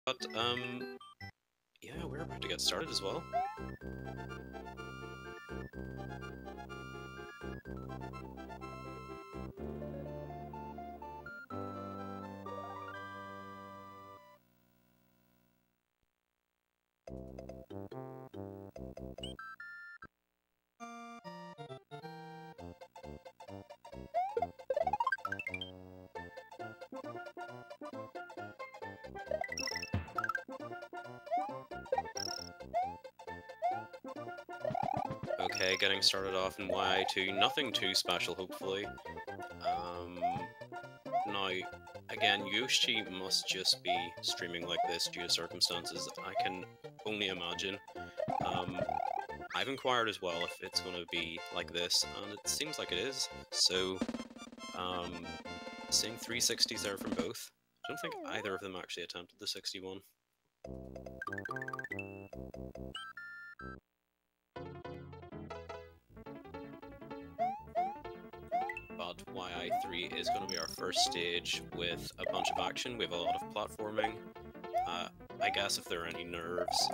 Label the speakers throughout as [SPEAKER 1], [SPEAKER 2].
[SPEAKER 1] But, yeah, we're about to get started as well. Okay, getting started off in YI2, nothing too special, hopefully. Now, again, Yoshi must just be streaming like this due to circumstances. I can only imagine. I've inquired as well if it's going to be like this, and it seems like it is. So, seeing 360s there from both. I don't think either of them actually attempted the 61. But YI3 is going to be our first stage with a bunch of action. We have a lot of platforming. I guess if there are any nerves,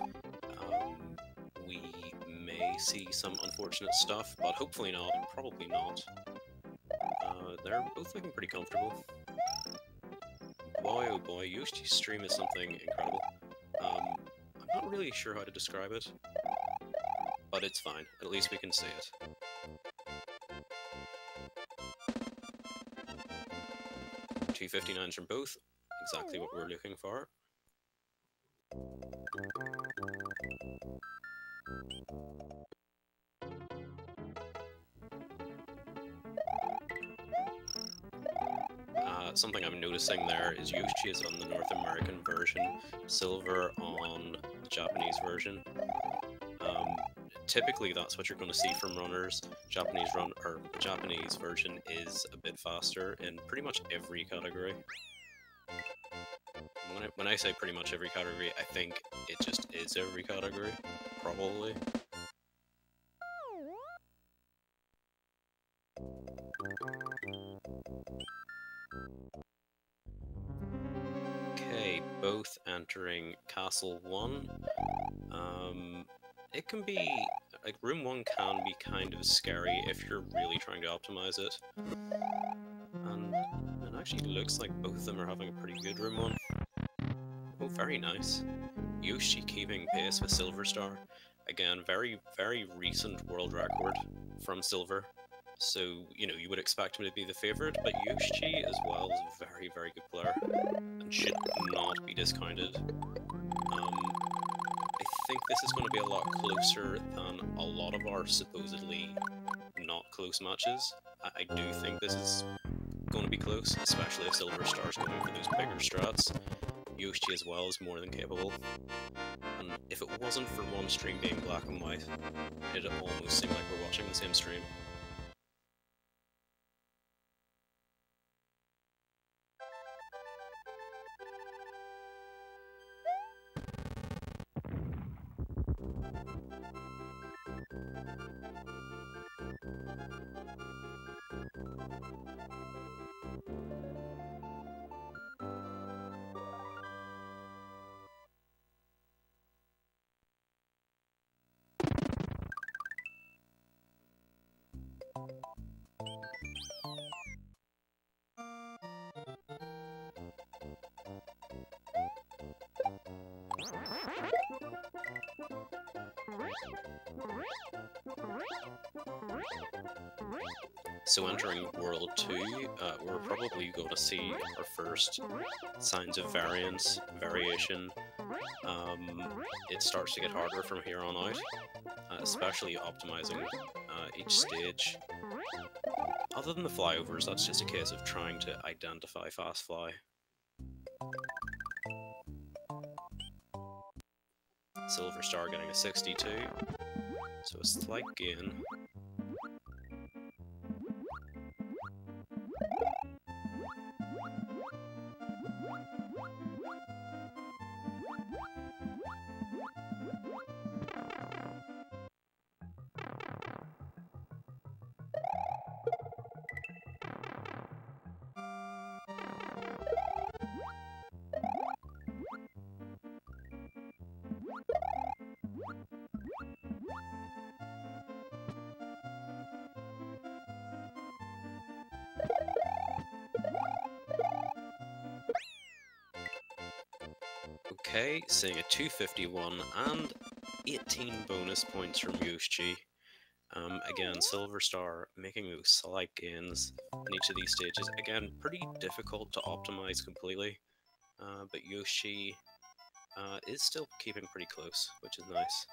[SPEAKER 1] we may see some unfortunate stuff, but hopefully not, probably not. They're both looking pretty comfortable. Boy oh boy, Yoshi's stream is something incredible. I'm not really sure how to describe it, but it's fine. At least we can see it. $259s from both, exactly what we're looking for. Something I'm noticing there is Yoshi is on the North American version, Silver on the Japanese version. Typically that's what you're going to see from runners. Japanese version is a bit faster in pretty much every category. When I say pretty much every category, I think it just is every category, probably. Okay, both entering Castle 1. It can be, like, Room 1 can be kind of scary if you're really trying to optimize it. And it actually looks like both of them are having a pretty good Room 1. Oh, very nice. Yoshi keeping pace with SilverStar. Again, very, very recent world record from Silver. So, you know, you would expect him to be the favourite, but Yoshi as well is a very, very good player and should not be discounted. I think this is going to be a lot closer than a lot of our supposedly not close matches. I do think this is going to be close, especially if SilverStar's going for those bigger strats. Yoshi as well is more than capable. And if it wasn't for one stream being black and white, it'd almost seem like we're watching the same stream. So entering World 2, we're probably going to see our first signs of variation. It starts to get harder from here on out, especially optimizing each stage. Other than the flyovers, that's just a case of trying to identify fast fly. SilverStar getting a 62, so a slight gain. Okay, seeing a 251 and 18 bonus points from Yoshi. Again, SilverStar making those slight gains in each of these stages. Again, pretty difficult to optimize completely, but Yoshi is still keeping pretty close, which is nice.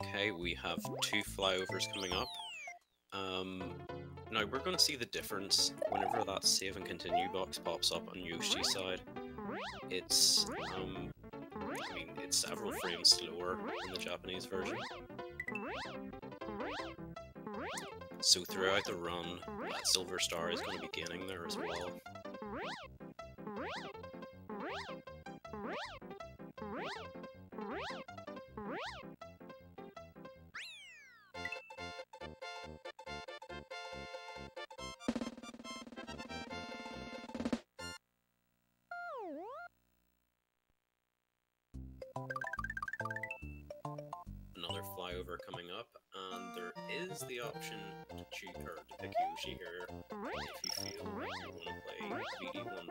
[SPEAKER 1] Okay, we have 2 flyovers coming up. Now we're going to see the difference whenever that save and continue box pops up on Yoshi's side. It's, I mean, it's several frames slower in the Japanese version. So throughout the run, SilverStar is going to be gaining there as well. Another flyover coming up, and there is the option to choose or to pick Yoshi here if you feel like you want to play VD1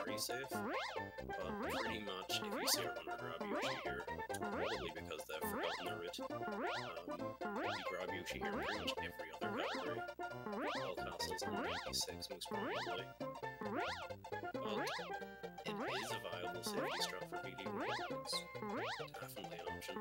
[SPEAKER 1] very safe. But pretty much, if you see a runner grab Yoshi here, it's probably because they've forgotten their route. You grab Yoshi here in pretty much every other category. All castles and 96 most probably. But it is a viable safety strat for VD1. It's definitely an option.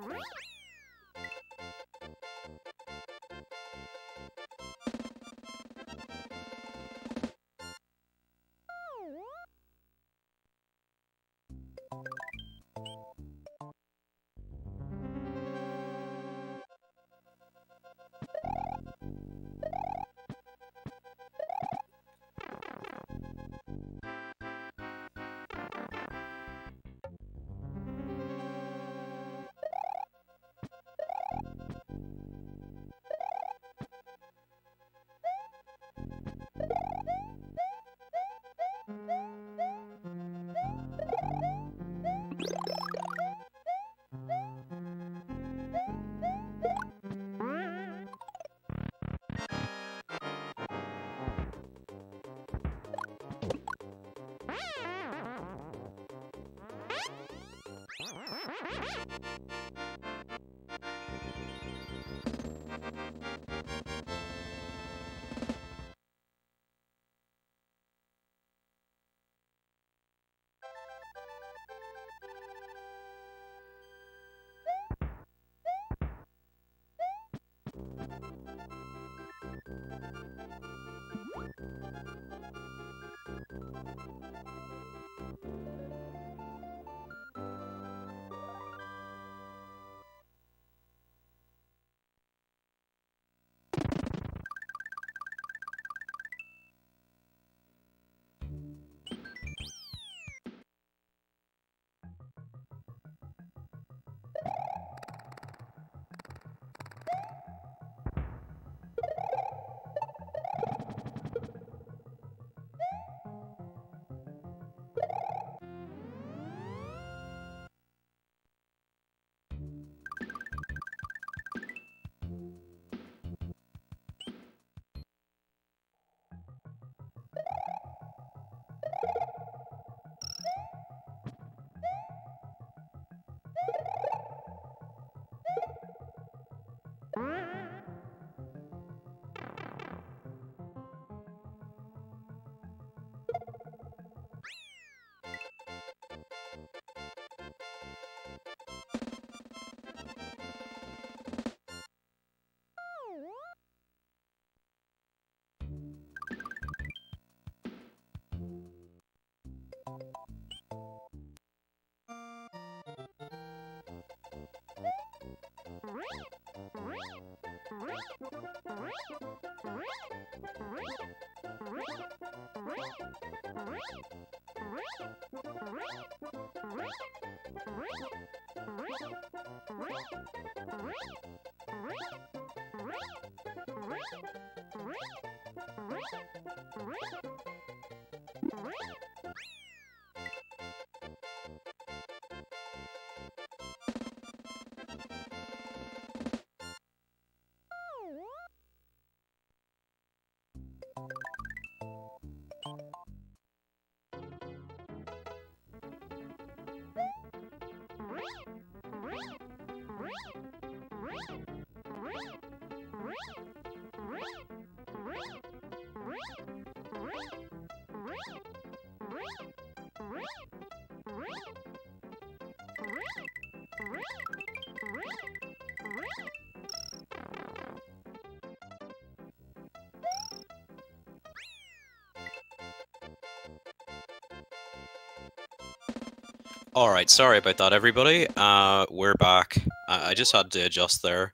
[SPEAKER 1] Alright, sorry about that, everybody. We're back. I just had to adjust there.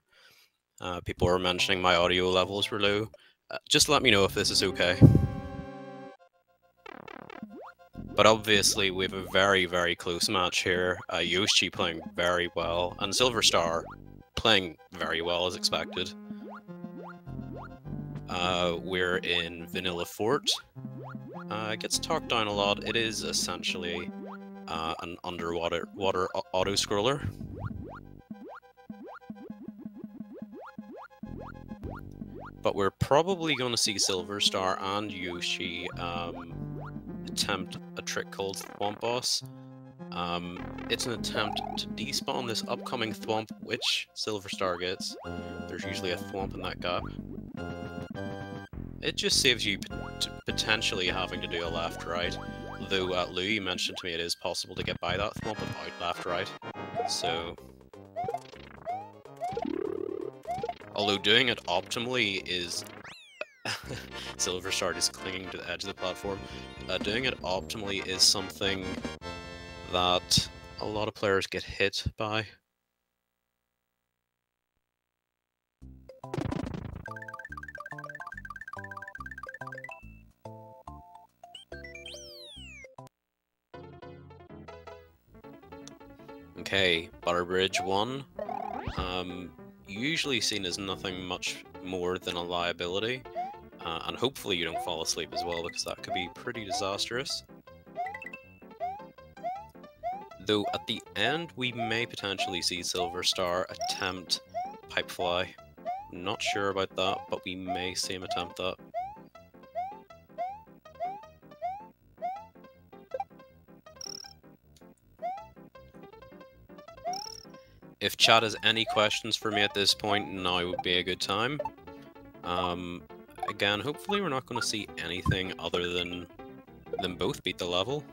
[SPEAKER 1] People were mentioning my audio levels were low. Just let me know if this is okay. But obviously, we have a very, very close match here. Yoshi playing very well, and SilverStar playing very well as expected. We're in Vanilla Fort. It gets talked down a lot. It is essentially an underwater auto-scroller. But we're probably going to see SilverStar and Yoshi attempt a trick called Thwomp Boss. It's an attempt to despawn this upcoming Thwomp, which SilverStar gets. There's usually a Thwomp in that gap. It just saves you potentially having to do a left-right, though Louis mentioned to me it is possible to get by that Thwomp without left-right, so... Although doing it optimally is... SilverStar is clinging to the edge of the platform. Doing it optimally is something that a lot of players get hit by. Okay, Butter Bridge 1. Usually seen as nothing much more than a liability. And hopefully you don't fall asleep as well, because that could be pretty disastrous. Though at the end, we may potentially see SilverStar attempt Pipefly. Not sure about that, but we may see him attempt that. If chat has any questions for me at this point, now would be a good time. Again, hopefully we're not going to see anything other than them both beat the level.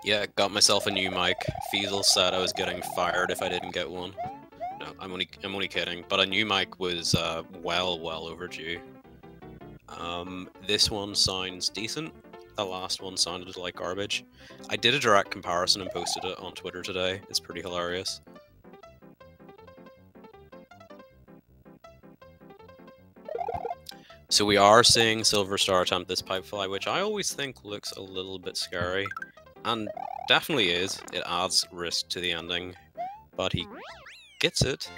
[SPEAKER 1] Yeah, got myself a new mic. Feasel said I was getting fired if I didn't get one. No, I'm only kidding. But a new mic was well overdue. This one sounds decent. The last one sounded like garbage. I did a direct comparison and posted it on Twitter today. It's pretty hilarious. So we are seeing SilverStar attempt this Pipefly, which I always think looks a little bit scary. And definitely is. It adds risk to the ending. But he gets it.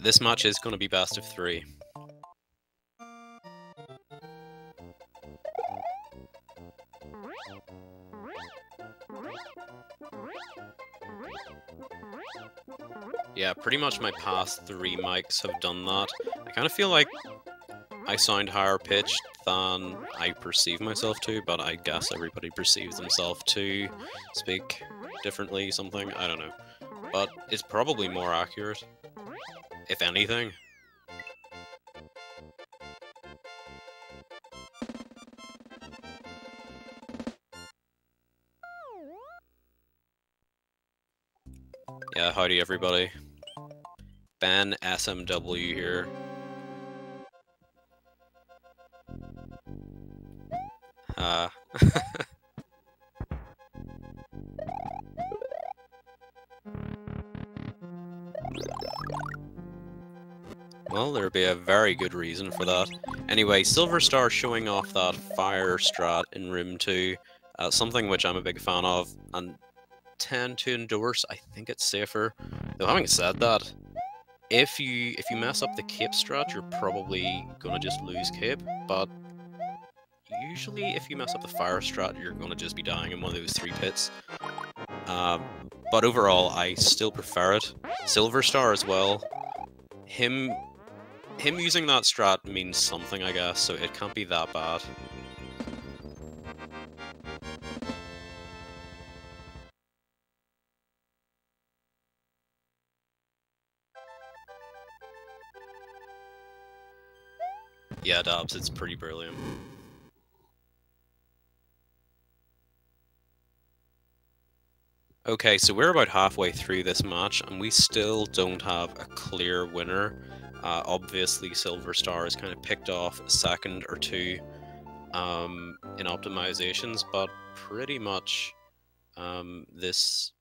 [SPEAKER 1] This match is going to be best of 3. Yeah, pretty much my past 3 mics have done that. I kind of feel like I sound higher pitched than I perceive myself to, but I guess everybody perceives themselves to speak differently, something, I don't know. But it's probably more accurate, if anything. Yeah, howdy everybody. Ben SMW here. Well, there'd be a very good reason for that. Anyway, SilverStar showing off that fire strat in Room 2, something which I'm a big fan of, and tend to endorse. I think it's safer. Though having said that, if you mess up the cape strat, you're probably gonna just lose cape, but usually if you mess up the fire strat, you're gonna just be dying in one of those 3 pits. But overall, I still prefer it. SilverStar as well. Him using that strat means something, I guess, so it can't be that bad. Yeah, Dabs, it's pretty brilliant. Okay, so we're about halfway through this match, and we still don't have a clear winner. Obviously, SilverStar is kind of picked off a second or two in optimizations, but pretty much it's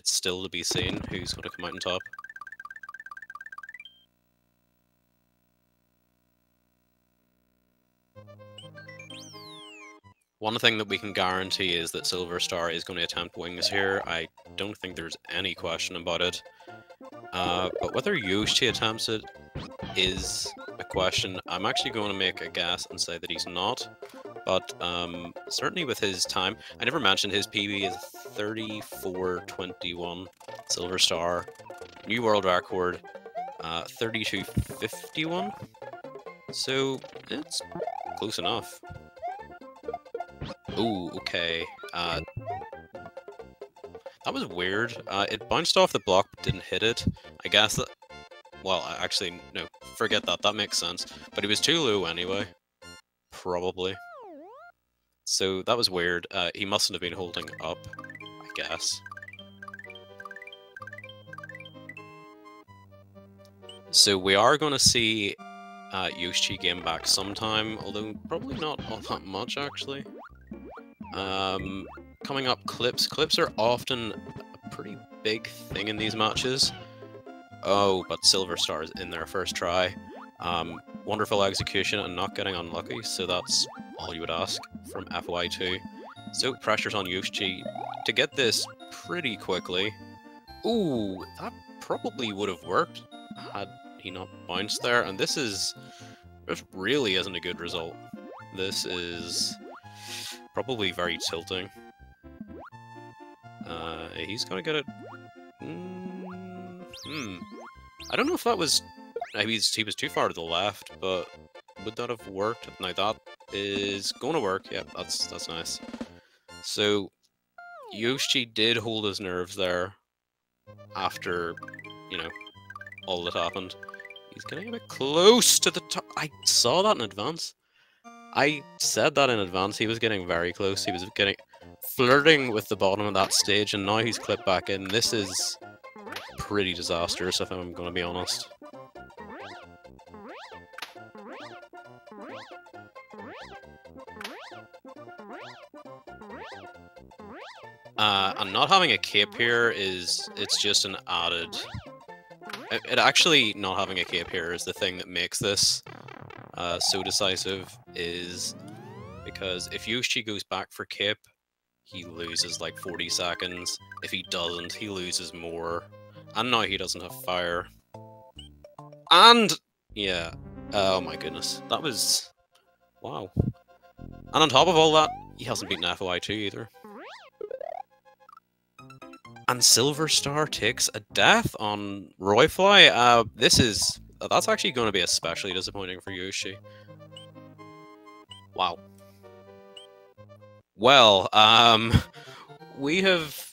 [SPEAKER 1] still to be seen who's going to come out on top. One thing that we can guarantee is that SilverStar is going to attempt wings here. I don't think there's any question about it. But whether Yoshi attempts it is a question. I'm actually going to make a guess and say that he's not. But certainly with his time, I never mentioned his PB is 34:21. SilverStar, new world record, 32:51. So it's close enough. Ooh, okay. That was weird. It bounced off the block but didn't hit it. I guess that... Well, actually, no. Forget that. That makes sense. But he was too low anyway. Probably. So that was weird. He mustn't have been holding up, I guess. So we are going to see Yoshi game back sometime, although probably not all that much, actually. Coming up, clips. Clips are often a pretty big thing in these matches. Oh, but SilverStar is in their first try. Wonderful execution and not getting unlucky, so that's all you would ask from FY2. So pressure's on Yoshi to get this pretty quickly. Ooh, that probably would have worked had he not bounced there, and this really isn't a good result. This is probably very tilting. He's gonna get it. I don't know if that was... he was too far to the left, but would that have worked? Now that is going to work. Yeah, that's nice. So Yoshi did hold his nerves there after, you know, all that happened. He's getting a bit close to the top. I saw that in advance. I said that in advance. He was getting very close. He was flirting with the bottom of that stage, and now he's clipped back in. This is pretty disastrous, if I'm going to be honest. And not having a cape here it's just an added... It actually, not having a cape here is the thing that makes this so decisive, is because if Yoshi goes back for cape, he loses like 40 seconds. If he doesn't, he loses more. And now he doesn't have fire. And, yeah, oh my goodness, that was... wow. And on top of all that, he hasn't beaten FY2 either. And SilverStar takes a death on Royfly. That's actually going to be especially disappointing for Yoshi. Wow. Well, we have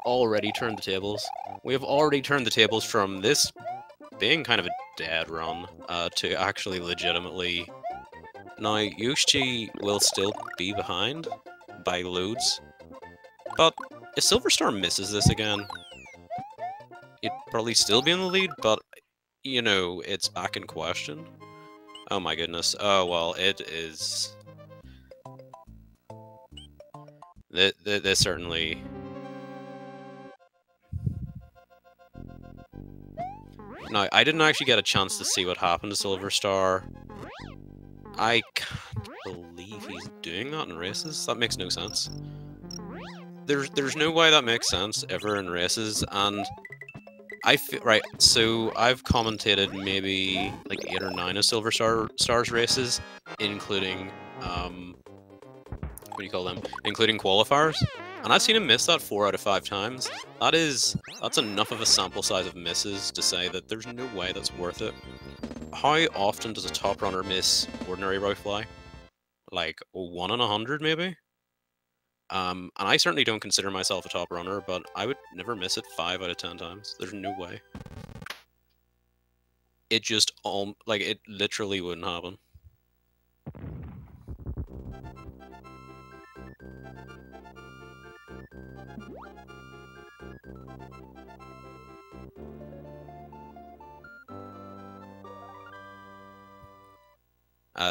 [SPEAKER 1] already turned the tables. We have already turned the tables from this being kind of a dead run to actually legitimately... Now, Yoshi will still be behind by loads, but if SilverStar misses this again, he'd probably still be in the lead, but, you know, it's back in question. Oh my goodness. Oh, well, it is... This certainly... No, I didn't actually get a chance to see what happened to SilverStar. I can't believe he's doing that in races. That makes no sense. There's no way that makes sense ever in races, and right, so I've commentated maybe like 8 or 9 of SilverStar's races, including what do you call them? Including qualifiers. And I've seen him miss that 4 out of 5 times. That's enough of a sample size of misses to say that there's no way that's worth it. How often does a top runner miss ordinary row fly? Like 1 in 100 maybe? And I certainly don't consider myself a top runner, but I would never miss it 5 out of 10 times. There's no way. It just like it literally wouldn't happen.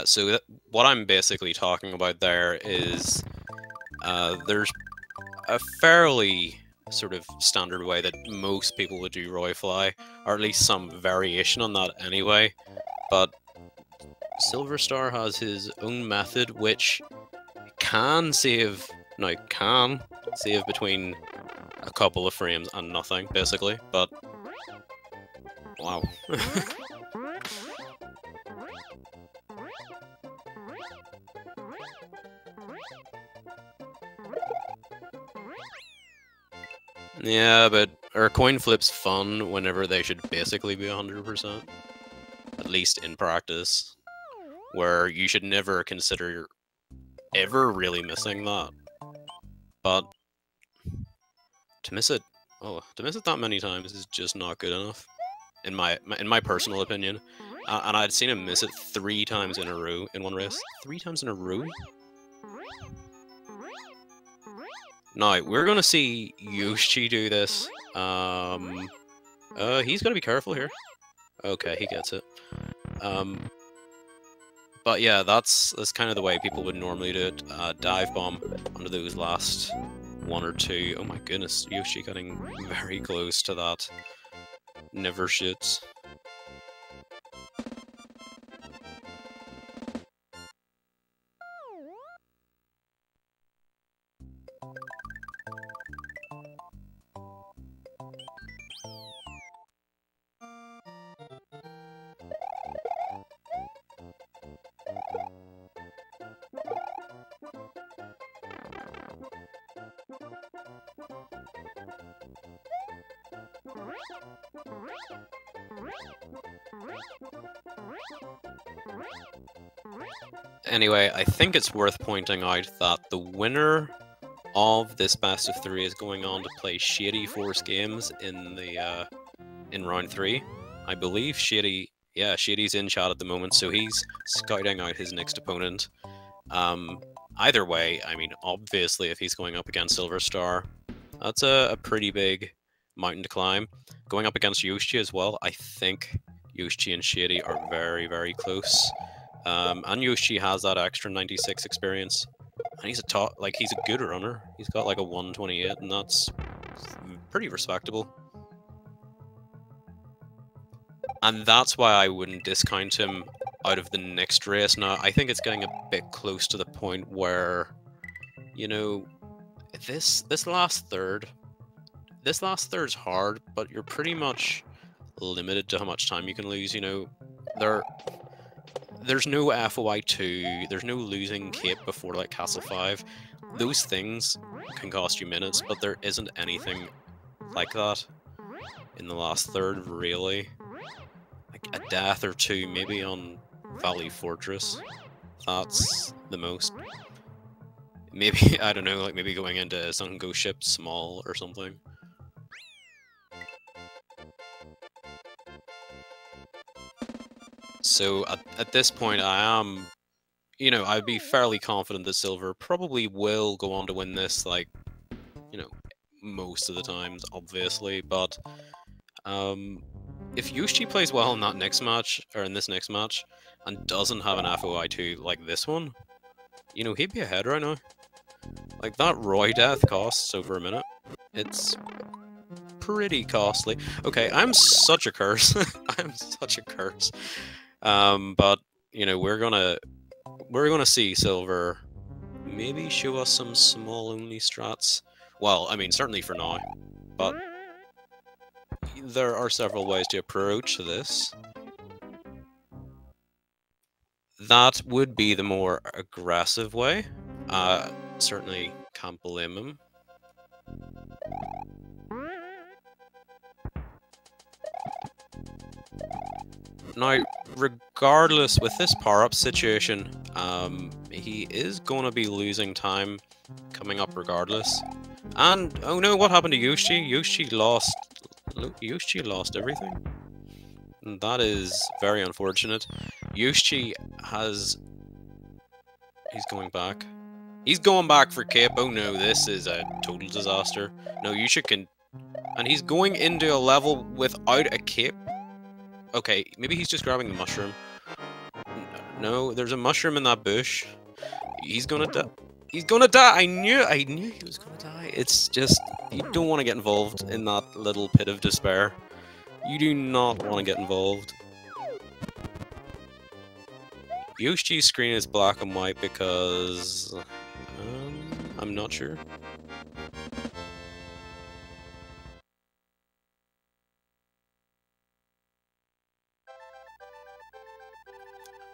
[SPEAKER 1] So what I'm basically talking about there is there's a fairly sort of standard way that most people would do Roy Fly, or at least some variation on that anyway, but SilverStar has his own method which can save between a couple of frames and nothing, basically, but wow. Yeah, but are coin flips fun whenever they should basically be 100%? At least in practice. Where you should never consider ever really missing that. But to miss it that many times is just not good enough. In my personal opinion. And I'd seen him miss it 3 times in a row in one race. 3 times in a row? Now, we're gonna see Yoshi do this. He's gotta be careful here. Okay, he gets it. But yeah, that's kind of the way people would normally do it. Dive bomb onto those last 1 or 2. Oh my goodness, Yoshi getting very close to that. Never shoots. Anyway, I think it's worth pointing out that the winner of this best of 3 is going on to play Shady Force Games in the in round 3. I believe Shady's in chat at the moment, so he's scouting out his next opponent. Either way, I mean, obviously, if he's going up against SilverStar, that's a pretty big mountain to climb. Going up against Yoshi as well, I think Yoshi and Shady are very, very close. And Yoshi has that extra 96 experience. And he's he's a good runner. He's got like a 128, and that's pretty respectable. And that's why I wouldn't discount him out of the next race. Now, I think it's getting a bit close to the point where, you know, this last third's hard, but you're pretty much limited to how much time you can lose. You know, there's no FOI2, there's no losing cape before like Castle 5. Those things can cost you minutes, but there isn't anything like that in the last third, really. Like a death or 2, maybe on Valley Fortress. That's the most. Maybe, I don't know, like maybe going into Sunken Ghost Ship small or something. So at this point, I am, you know, I'd be fairly confident that Silver probably will go on to win this, like, you know, most of the times, obviously, but If Yoshi plays well in that next match, or in this next match, and doesn't have an FOI2 like this one, you know, he'd be ahead right now. Like, that Roy death costs over a minute. It's pretty costly. Okay, I'm such a curse. I'm such a curse. But, you know, we're gonna see Silver maybe show us some small only strats. Well, I mean, certainly for now. But there are several ways to approach this. That would be the more aggressive way. Certainly can't blame him. Now, regardless, with this power-up situation, he is going to be losing time coming up regardless. And, oh no, what happened to Yoshi? Yoshi lost everything. And that is very unfortunate. Yoshi has... He's going back. He's going back for Cape. Oh no, this is a total disaster. No, Yoshi can... And he's going into a level without a cape. Okay, maybe he's just grabbing the mushroom. No, there's a mushroom in that bush. He's gonna die. He's gonna die! I knew he was gonna die. It's just, you don't want to get involved in that little pit of despair. You do not want to get involved. Yoshi's screen is black and white because... I'm not sure.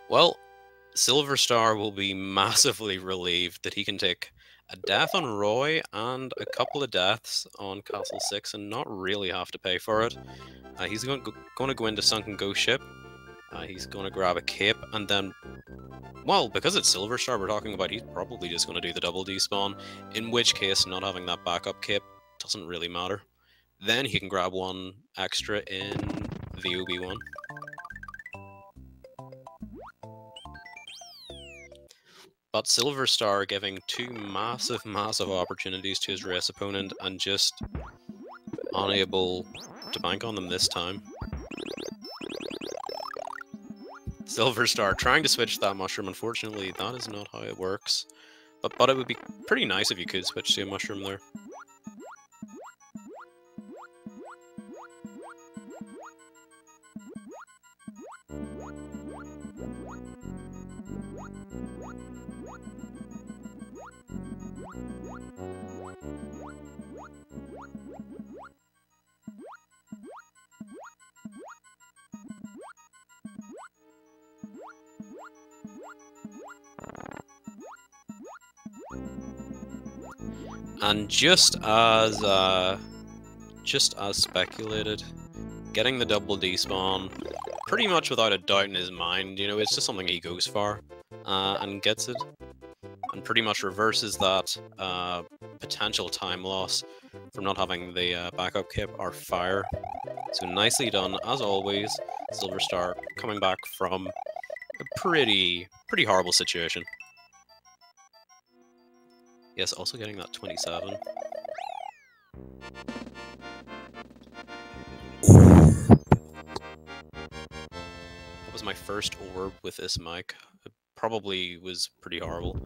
[SPEAKER 1] Well, SilverStar will be massively relieved that he can take a death on Roy and a couple of deaths on Castle 6 and not really have to pay for it. He's going to go into Sunken Ghost Ship. He's going to grab a cape and then... Well, because it's SilverStar we're talking about, he's probably just going to do the double despawn, in which case not having that backup cape doesn't really matter. Then he can grab one extra in the OB1. But SilverStar giving two massive opportunities to his race opponent and just unable to bank on them this time. SilverStar trying to switch that mushroom. Unfortunately, that is not how it works. But it would be pretty nice if you could switch to a mushroom there. And just as speculated, getting the double despawn, pretty much without a doubt in his mind, you know, it's just something he goes for, and gets it, and pretty much reverses that potential time loss from not having the backup kit or fire. So nicely done, as always. SilverStar coming back from a pretty horrible situation. Yes, also getting that 27. That was my first orb with this mic. It probably was pretty horrible.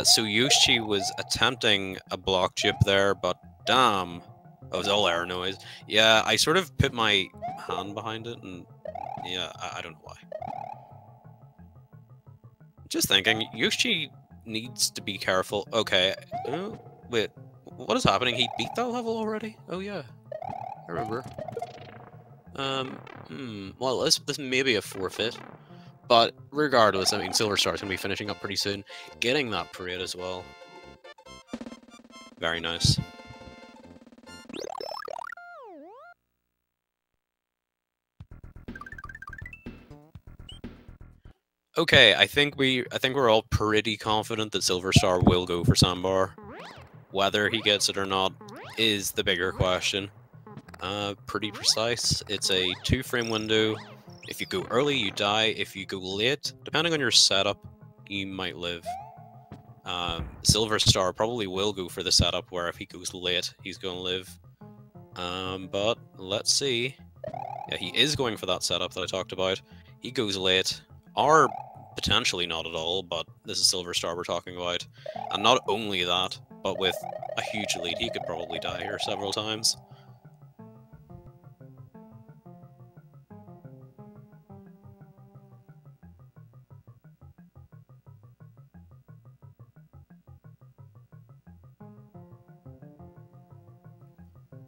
[SPEAKER 1] So Yoshi was attempting a block chip there, but damn, that was all air noise. Yeah, I sort of put my hand behind it, and yeah, I don't know why. Just thinking, Yoshi needs to be careful. Okay, wait, what is happening? He beat that level already? Oh yeah, I remember. Well, this may be a forfeit. But regardless, I mean, SilverStar's going to be finishing up pretty soon. Getting that parade as well. Very nice. Okay, I think we're all pretty confident that SilverStar will go for Sandbar. Whether he gets it or not is the bigger question. Pretty precise. It's a 2-frame window. If you go early, you die. If you go late, depending on your setup, you might live. SilverStar probably will go for the setup where if he goes late, he's going to live. But let's see. Yeah, he is going for that setup that I talked about. He goes late, or potentially not at all, but this is SilverStar we're talking about. And not only that, but with a huge lead, he could probably die here several times.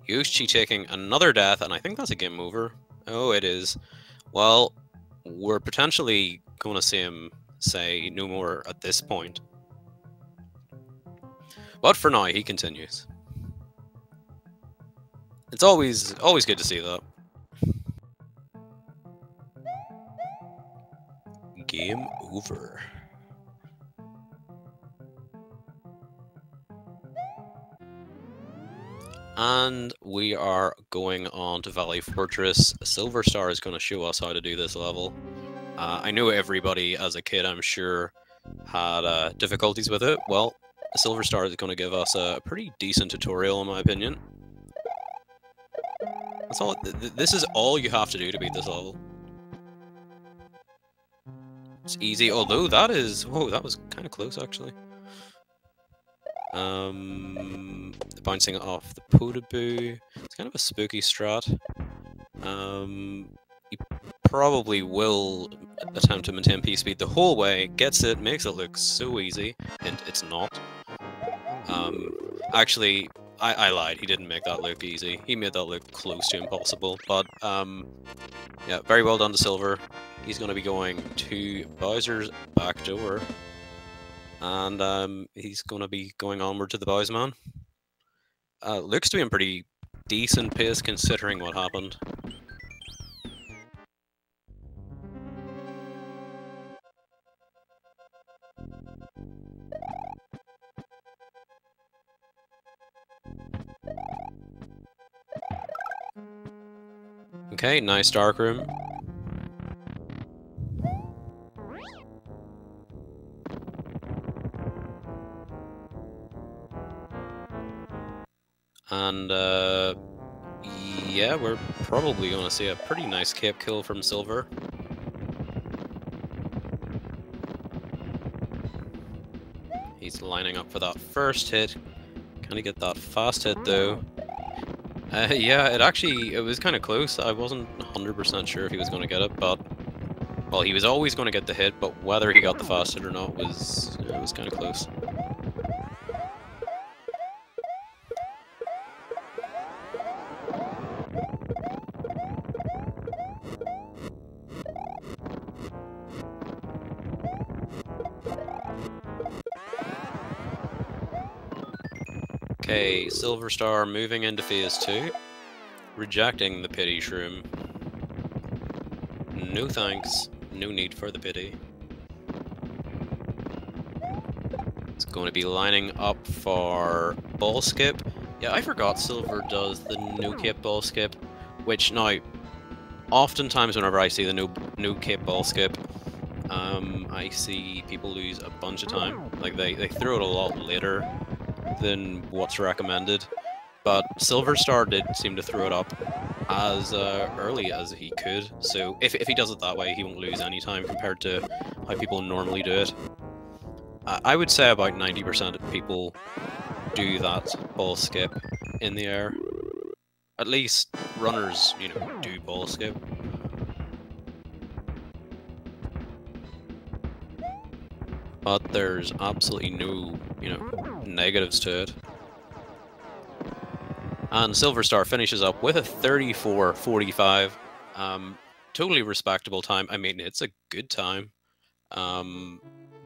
[SPEAKER 1] Yoshi taking another death, and I think that's a game over. Oh, it is. Well, we're potentially going to see him say no more at this point. But for now, he continues. It's always good to see that. Game over. And we are going on to Valley Fortress. SilverStar is going to show us how to do this level. I know everybody as a kid, I'm sure, had difficulties with it. Well, SilverStar is going to give us a pretty decent tutorial, in my opinion. That's all. This is all you have to do to beat this level. It's easy, although that is... Whoa, that was kind of close, actually. Bouncing off the Podoboo. It's kind of a spooky strat. You probably will attempt to maintain P-speed the whole way, gets it, makes it look so easy, and it's not. Actually, I lied, he didn't make that look easy. He made that look close to impossible, but, yeah, very well done to Silver. He's going to be going to Bowser's back door. And he's going to be going onward to the Bowsman. Looks to be in pretty decent pace considering what happened. Okay, nice dark room. And, yeah, we're probably going to see a pretty nice cape kill from Silver. He's lining up for that first hit. Can he get that fast hit, though? Yeah, it was kind of close. I wasn't 100% sure if he was going to get it, but... Well, he was always going to get the hit, but whether he got the fast hit or not was kind of close. Okay, SilverStar moving into Phase 2. Rejecting the Pity Shroom. No thanks. No need for the pity. It's going to be lining up for Ball Skip. Yeah, I forgot Silver does the no cape Ball Skip, which now, oftentimes whenever I see the no cape Ball Skip, I see people lose a bunch of time. Like, they throw it a lot later than what's recommended. But SilverStar did seem to throw it up as early as he could, so if he does it that way, he won't lose any time compared to how people normally do it. I would say about 90% of people do that ball skip in the air. At least runners, you know, do ball skip. But there's absolutely no, you know, negatives to it. And SilverStar finishes up with a 34:45. Totally respectable time. I mean, it's a good time.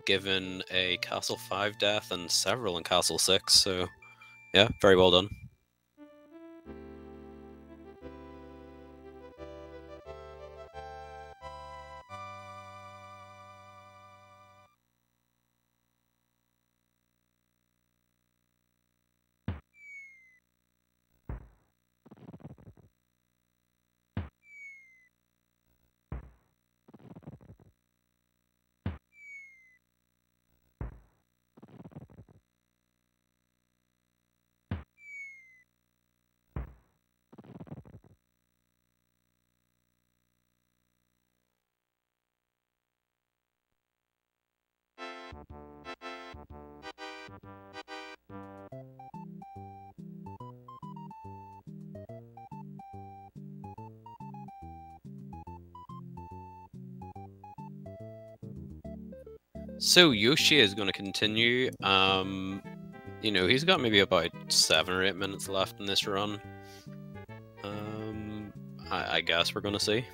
[SPEAKER 1] Given a Castle 5 death and several in Castle 6, so yeah, very well done. So Yoshi is going to continue. You know, he's got maybe about 7 or 8 minutes left in this run. I guess we're going to see.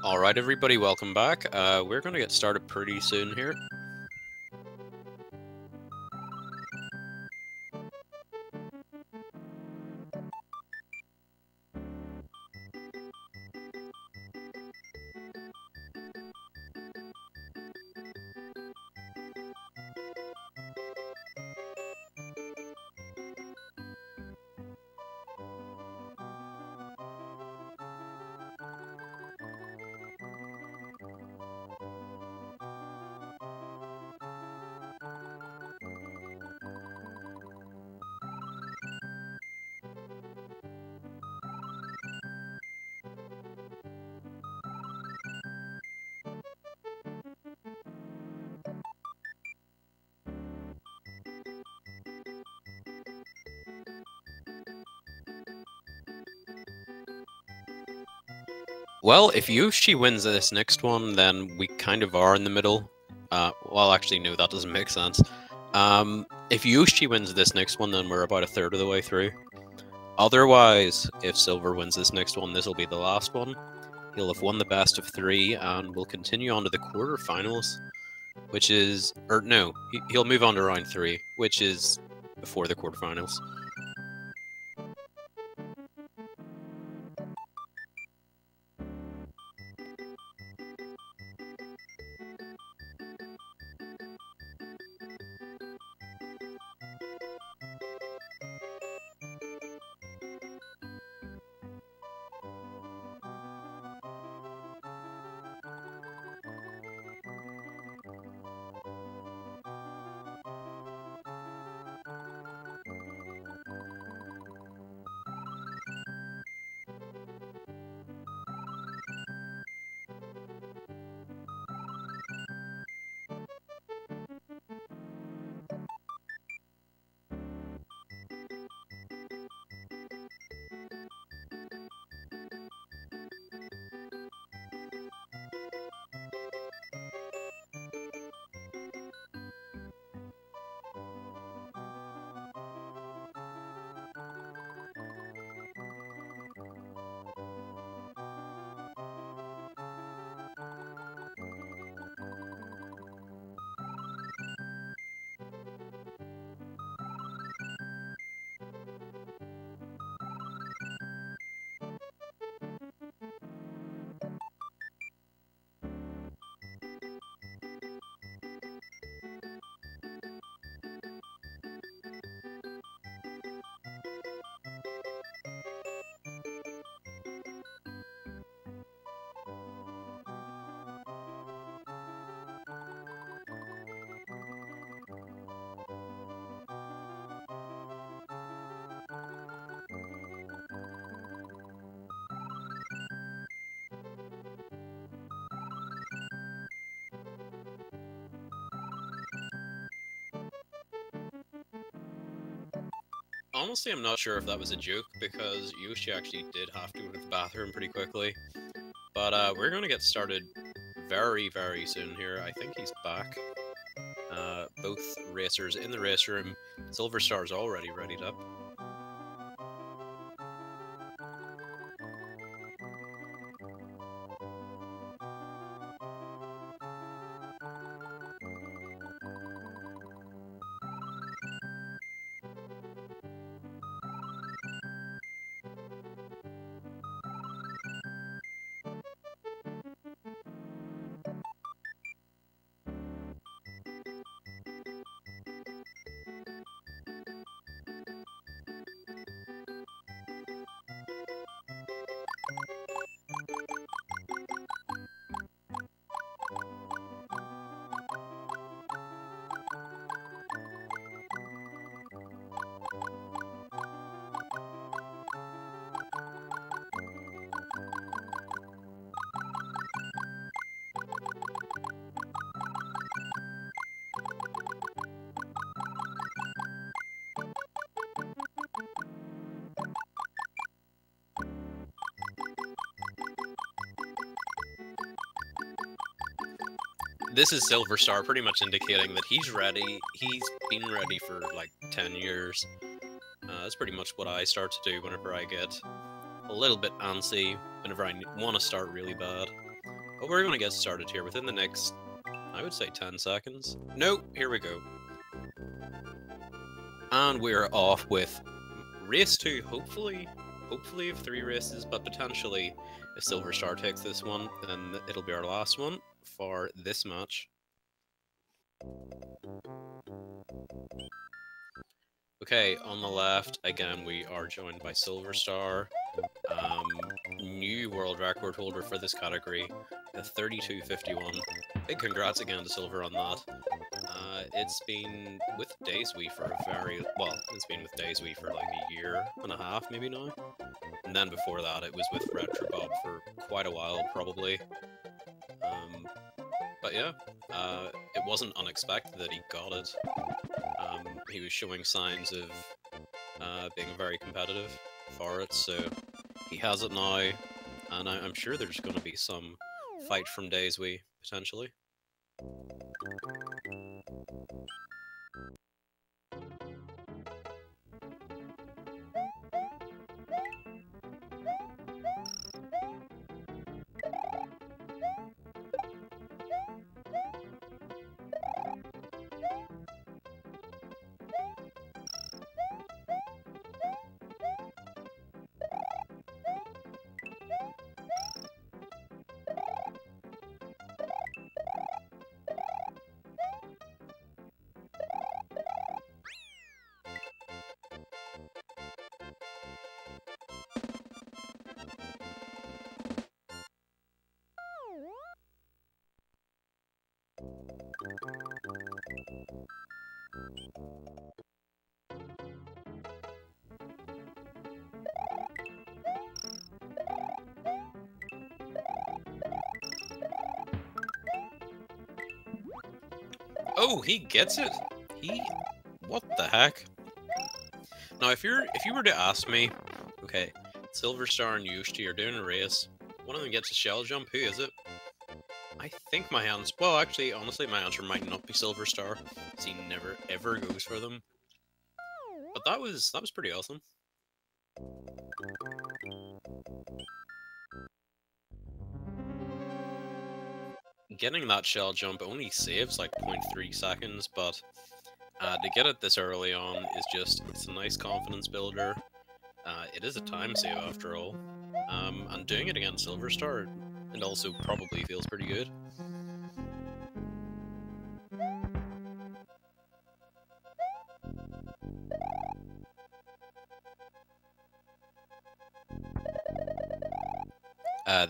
[SPEAKER 1] Alright everybody, welcome back. We're going to get started pretty soon here. Well, if Yoshi wins this next one, then we kind of are in the middle. Well, actually, no, that doesn't make sense. If Yoshi wins this next one, then we're about a third of the way through. Otherwise, if Silver wins this next one, this will be the last one. He'll have won the best of 3, and we'll continue on to the quarterfinals, which is... or no, he'll move on to round 3, which is before the quarterfinals. Honestly, I'm not sure if that was a joke, because Yoshi actually did have to go to the bathroom pretty quickly. But we're going to get started very, very soon here. I think he's back. Both racers in the race room. SilverStar's already readied up. This is SilverStar pretty much indicating that he's ready. He's been ready for like 10 years. That's pretty much what I start to do whenever I get a little bit antsy, whenever I want to start really bad. But we're going to get started here within the next, I would say, 10 seconds. Nope, here we go. And we're off with race 2, hopefully of 3 races, but potentially if SilverStar takes this one, then it'll be our last one for this match. Okay, on the left, again, we are joined by SilverStar, new world record holder for this category, the 32:51. Big congrats again to Silver on that. It's been with DayZwe for it's been with DayZwe for like a year and a half, maybe now. And then before that, it was with RetroBob for quite a while, probably. But yeah, it wasn't unexpected that he got it. He was showing signs of being very competitive for it, so he has it now, and I'm sure there's going to be some fight from DayZwe, potentially. Oh, he gets it. What the heck? Now, if you were to ask me, okay, SilverStar and Yoshi are doing a race. One of them gets a shell jump. Who is it? I think my answer. Well, actually, honestly, my answer might not be SilverStar, because he never ever goes for them. But that was pretty awesome. Getting that shell jump only saves like 0.3 seconds, but to get it this early on is it's a nice confidence builder. It is a time save after all, and doing it against SilverStar, it also probably feels pretty good.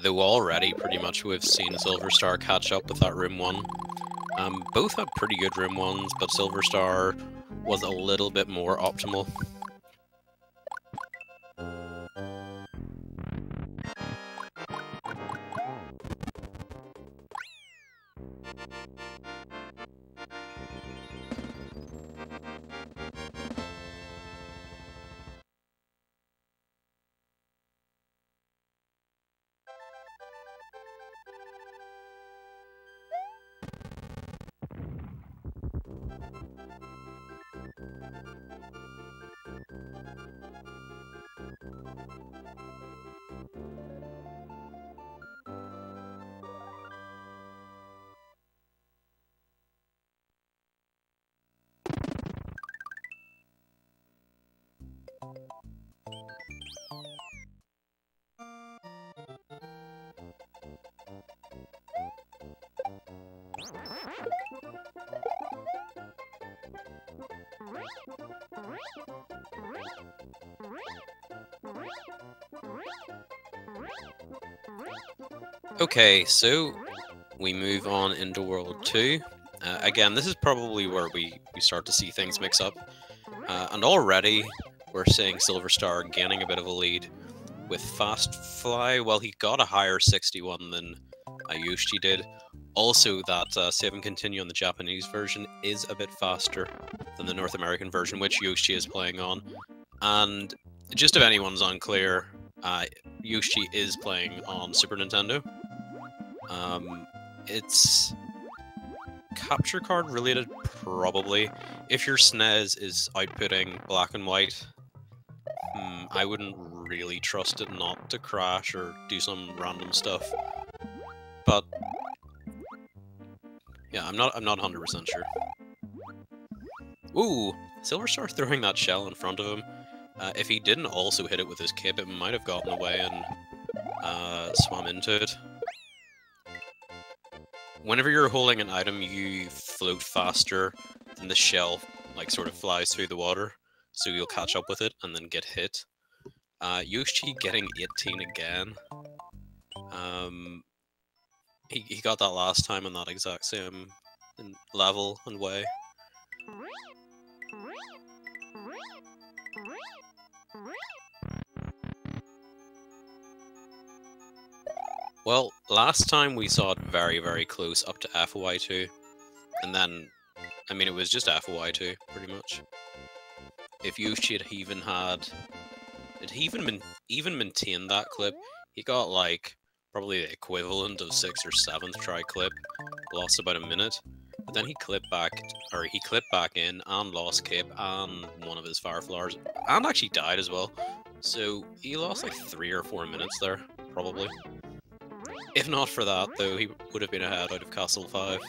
[SPEAKER 1] Though already pretty much we've seen SilverStar catch up with that Room 1. Both had pretty good Room 1s, but SilverStar was a little bit more optimal. Okay, so we move on into World 2. Again, this is probably where we start to see things mix up. And already, we're seeing SilverStar gaining a bit of a lead with Fast Fly. Well, he got a higher 61 than Yoshi did. Also, that save and continue on the Japanese version is a bit faster than the North American version, which Yoshi is playing on. And just if anyone's unclear, Yoshi is playing on Super Nintendo. It's capture card related, probably. If your SNES is outputting black and white, I wouldn't really trust it not to crash or do some random stuff. But yeah, I'm not 100% sure. Ooh, SilverStar throwing that shell in front of him. If he didn't also hit it with his cape, it might have gotten away and swam into it. Whenever you're holding an item, you float faster than the shell, like, sort of flies through the water, so you'll catch up with it and then get hit. Yoshi getting 18 again. He got that last time in that exact same level and way. Well, last time we saw it very, very close up to FY2, and then, I mean, it was just FY2, pretty much. If Yoshi had even maintained that clip, he got, like, probably the equivalent of 6th or 7th try clip, lost about a minute, but then he clipped back in and lost cape and one of his fire flowers, and actually died as well. So he lost like 3 or 4 minutes there, probably. If not for that, though, he would have been ahead out of Castle 5.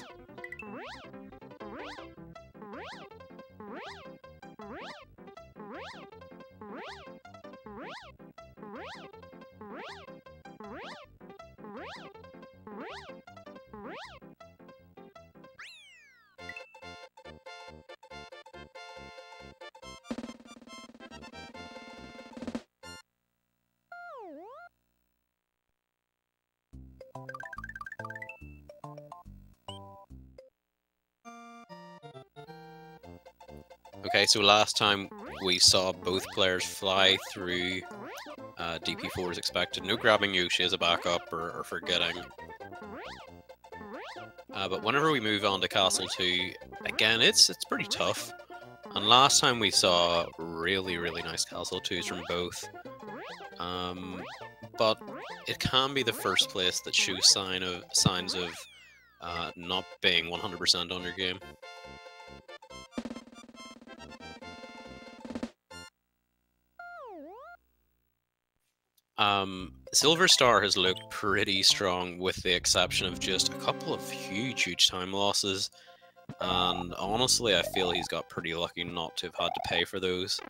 [SPEAKER 1] Okay, so last time we saw both players fly through DP4 as expected. No grabbing Yoshi as a backup or forgetting. But whenever we move on to Castle 2, again, it's pretty tough. And last time we saw really, really nice Castle 2s from both. But it can be the first place that shows signs of not being 100% on your game. SilverStar has looked pretty strong with the exception of just a couple of huge time losses, and honestly I feel he's got pretty lucky not to have had to pay for those.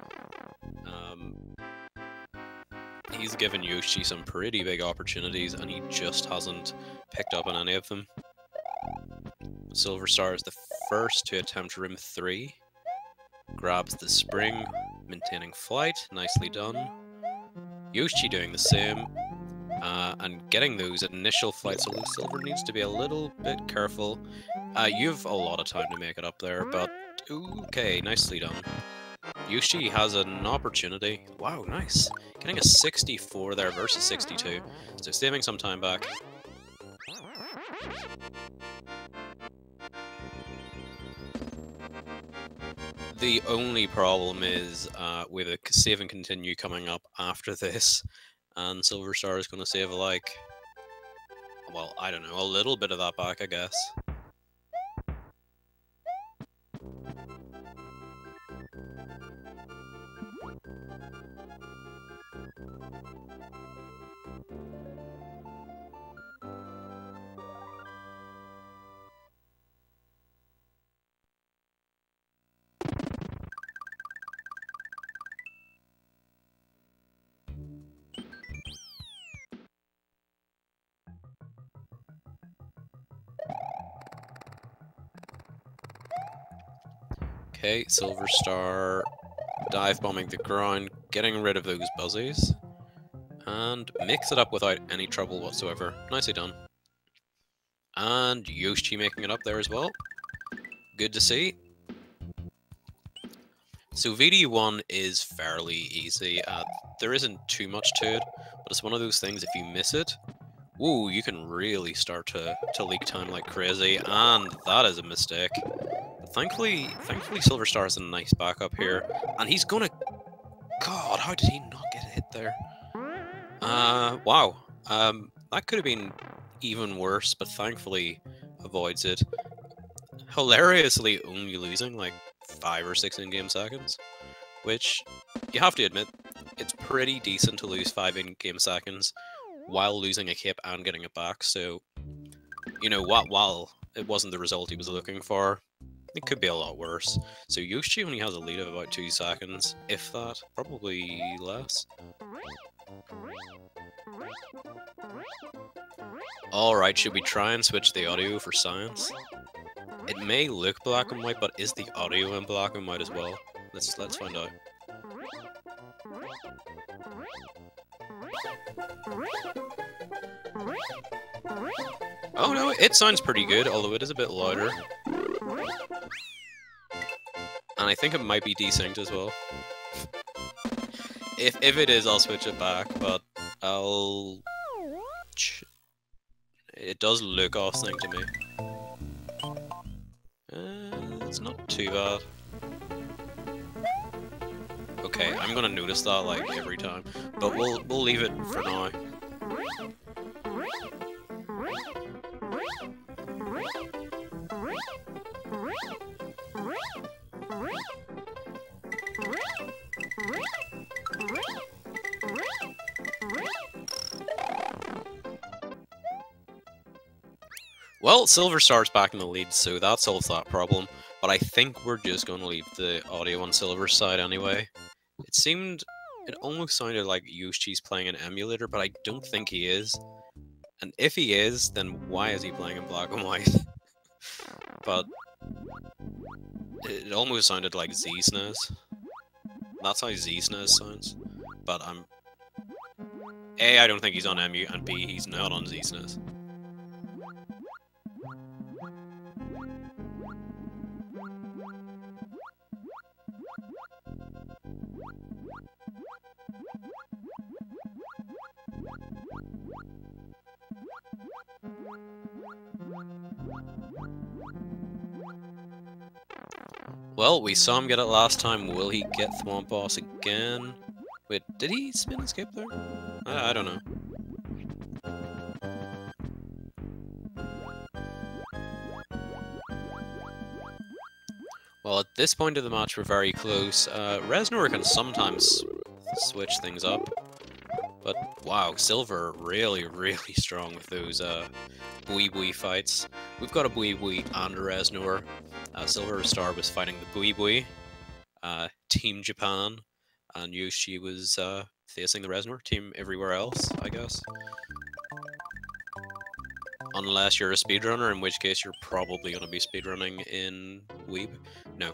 [SPEAKER 1] He's given Yoshi some pretty big opportunities and he just hasn't picked up on any of them. SilverStar is the first to attempt Room 3, grabs the spring, maintaining flight, nicely done. Yoshi doing the same, and getting those initial flights, although Silver needs to be a little bit careful. You've a lot of time to make it up there, but okay, nicely done. Yoshi has an opportunity. Wow, nice. Getting a 64 there versus 62, so saving some time back. The only problem is with a save and continue coming up after this, and SilverStar is going to save like, well, I don't know, a little bit of that back, I guess. Okay, Silver Star dive bombing the ground, getting rid of those buzzies, and mix it up without any trouble whatsoever. Nicely done. And Yoshi making it up there as well. Good to see. So VD1 is fairly easy. There isn't too much to it, but it's one of those things, if you miss it, ooh, you can really start to leak time like crazy, and that is a mistake. But thankfully Silver Star has a nice backup here, and he's gonna... God, how did he not get hit there? Wow. That could have been even worse, but thankfully avoids it. Hilariously only losing like 5 or 6 in-game seconds, which, you have to admit, it's pretty decent to lose 5 in-game seconds while losing a cape and getting it back, so, you know, while it wasn't the result he was looking for, it could be a lot worse. So Yoshi only has a lead of about 2 seconds, if that, probably less. Alright, should we try and switch the audio for science? It may look black and white, but is the audio in black and white as well? Let's find out. Oh no, it sounds pretty good, although it is a bit louder. And I think it might be desynced as well. If it is, I'll switch it back, but I'll... It does look off sync to me. It's not too bad. Okay, I'm gonna notice that like every time, but we'll leave it for now. Well, Silver Star's back in the lead, so that solves that problem, but I think we're just going to leave the audio on Silver's side anyway. It almost sounded like Yoshi's playing an emulator, but I don't think he is. And if he is, then why is he playing in black and white? But it almost sounded like Z-SNES. That's how Z-SNES sounds. But A, I don't think he's on EMU, and B, he's not on Z-SNES. Well, we saw him get it last time. Will he get Thwomp Boss again? Wait, did he spin escape there? I don't know. Well, at this point of the match, we're very close. Reznor can sometimes switch things up. But, wow, Silver really, really strong with those Bui fights. We've got a Bui and a Reznor. Silver Star was fighting the Bui, Team Japan, and Yoshi was facing the Reznor, Team everywhere else, I guess. Unless you're a speedrunner, in which case you're probably going to be speedrunning in Weeb. No.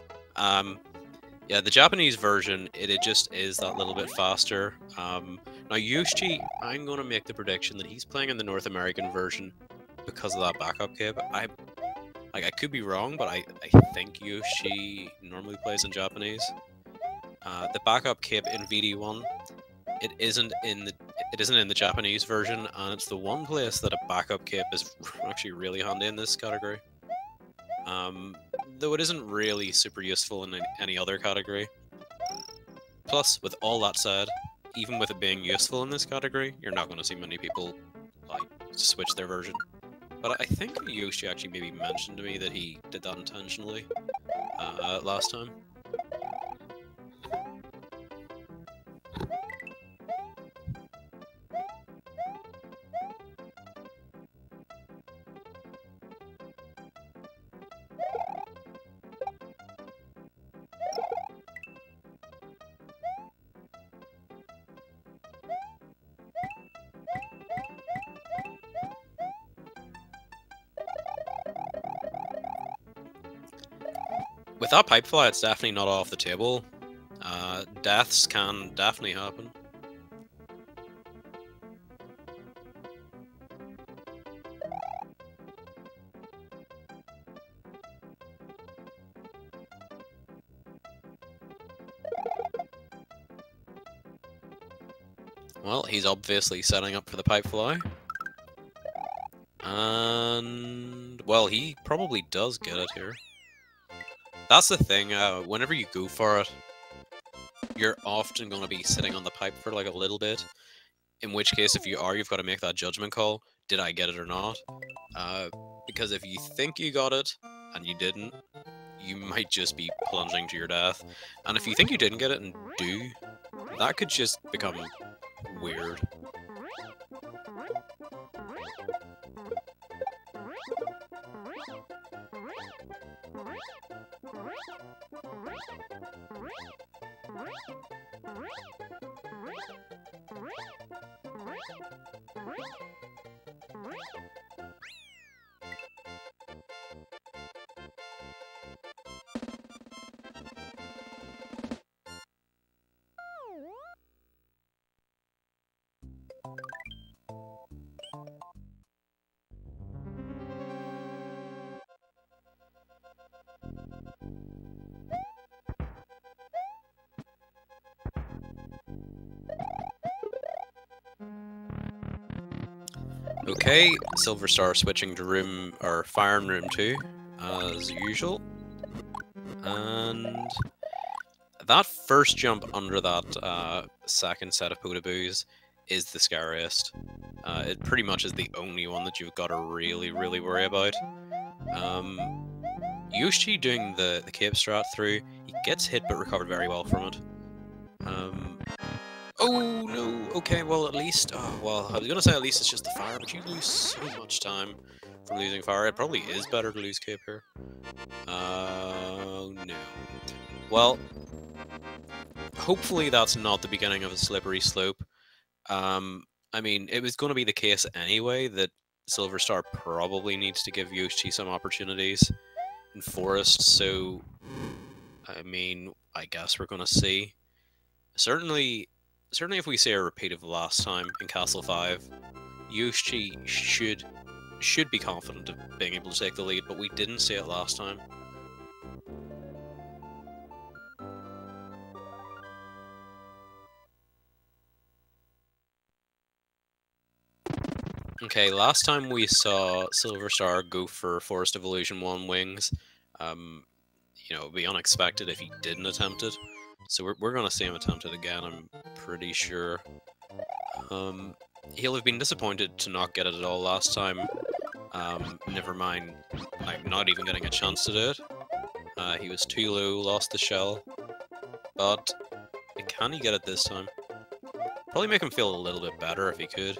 [SPEAKER 1] Yeah, the Japanese version, it just is that little bit faster. Now Yoshi, I'm going to make the prediction that he's playing in the North American version because of that backup cape. I could be wrong, but I think Yoshi normally plays in Japanese. The backup cape in VD1, it isn't in the Japanese version, and it's the one place that a backup cape is actually really handy in this category. Though it isn't really super useful in any other category. Plus, with all that said, even with it being useful in this category, you're not going to see many people like switch their version. But I think Yoshi actually maybe mentioned to me that he did that intentionally last time. with that pipe fly, it's definitely not off the table. Deaths can definitely happen. Well, he's obviously setting up for the pipe fly. And, well, he probably does get it here. That's the thing, whenever you go for it, you're often going to be sitting on the pipe for like a little bit. In which case, if you are, you've got to make that judgment call. Did I get it or not? Because if you think you got it, and you didn't, you might just be plunging to your death. And if you think you didn't get it and do, that could just become weird. Okay, SilverStar switching to room, or fire in room 2, as usual. And that first jump under that second set of Potaboos is the scariest. It pretty much is the only one that you've got to really worry about. Yoshi doing the cape strat through, he gets hit but recovered very well from it. Oh no, okay, well at least, well, I was gonna say at least it's just the fire, but you lose so much time from losing fire. It probably is better to lose cape here. No. Well, hopefully that's not the beginning of a slippery slope. I mean, it was gonna be the case anyway that SilverStar probably needs to give Yoshi some opportunities in Forest, so, I mean, I guess we're gonna see. Certainly if we see a repeat of last time in Castle 5, Yoshi should be confident of being able to take the lead, but we didn't see it last time. Okay, last time we saw SilverStar go for Forest Evolution 1 wings. You know, it would be unexpected if he didn't attempt it. So we're going to see him attempt it again, I'm pretty sure. He'll have been disappointed to not get it at all last time. Never mind, like, not even getting a chance to do it. He was too low, lost the shell. But can he get it this time? Probably make him feel a little bit better if he could.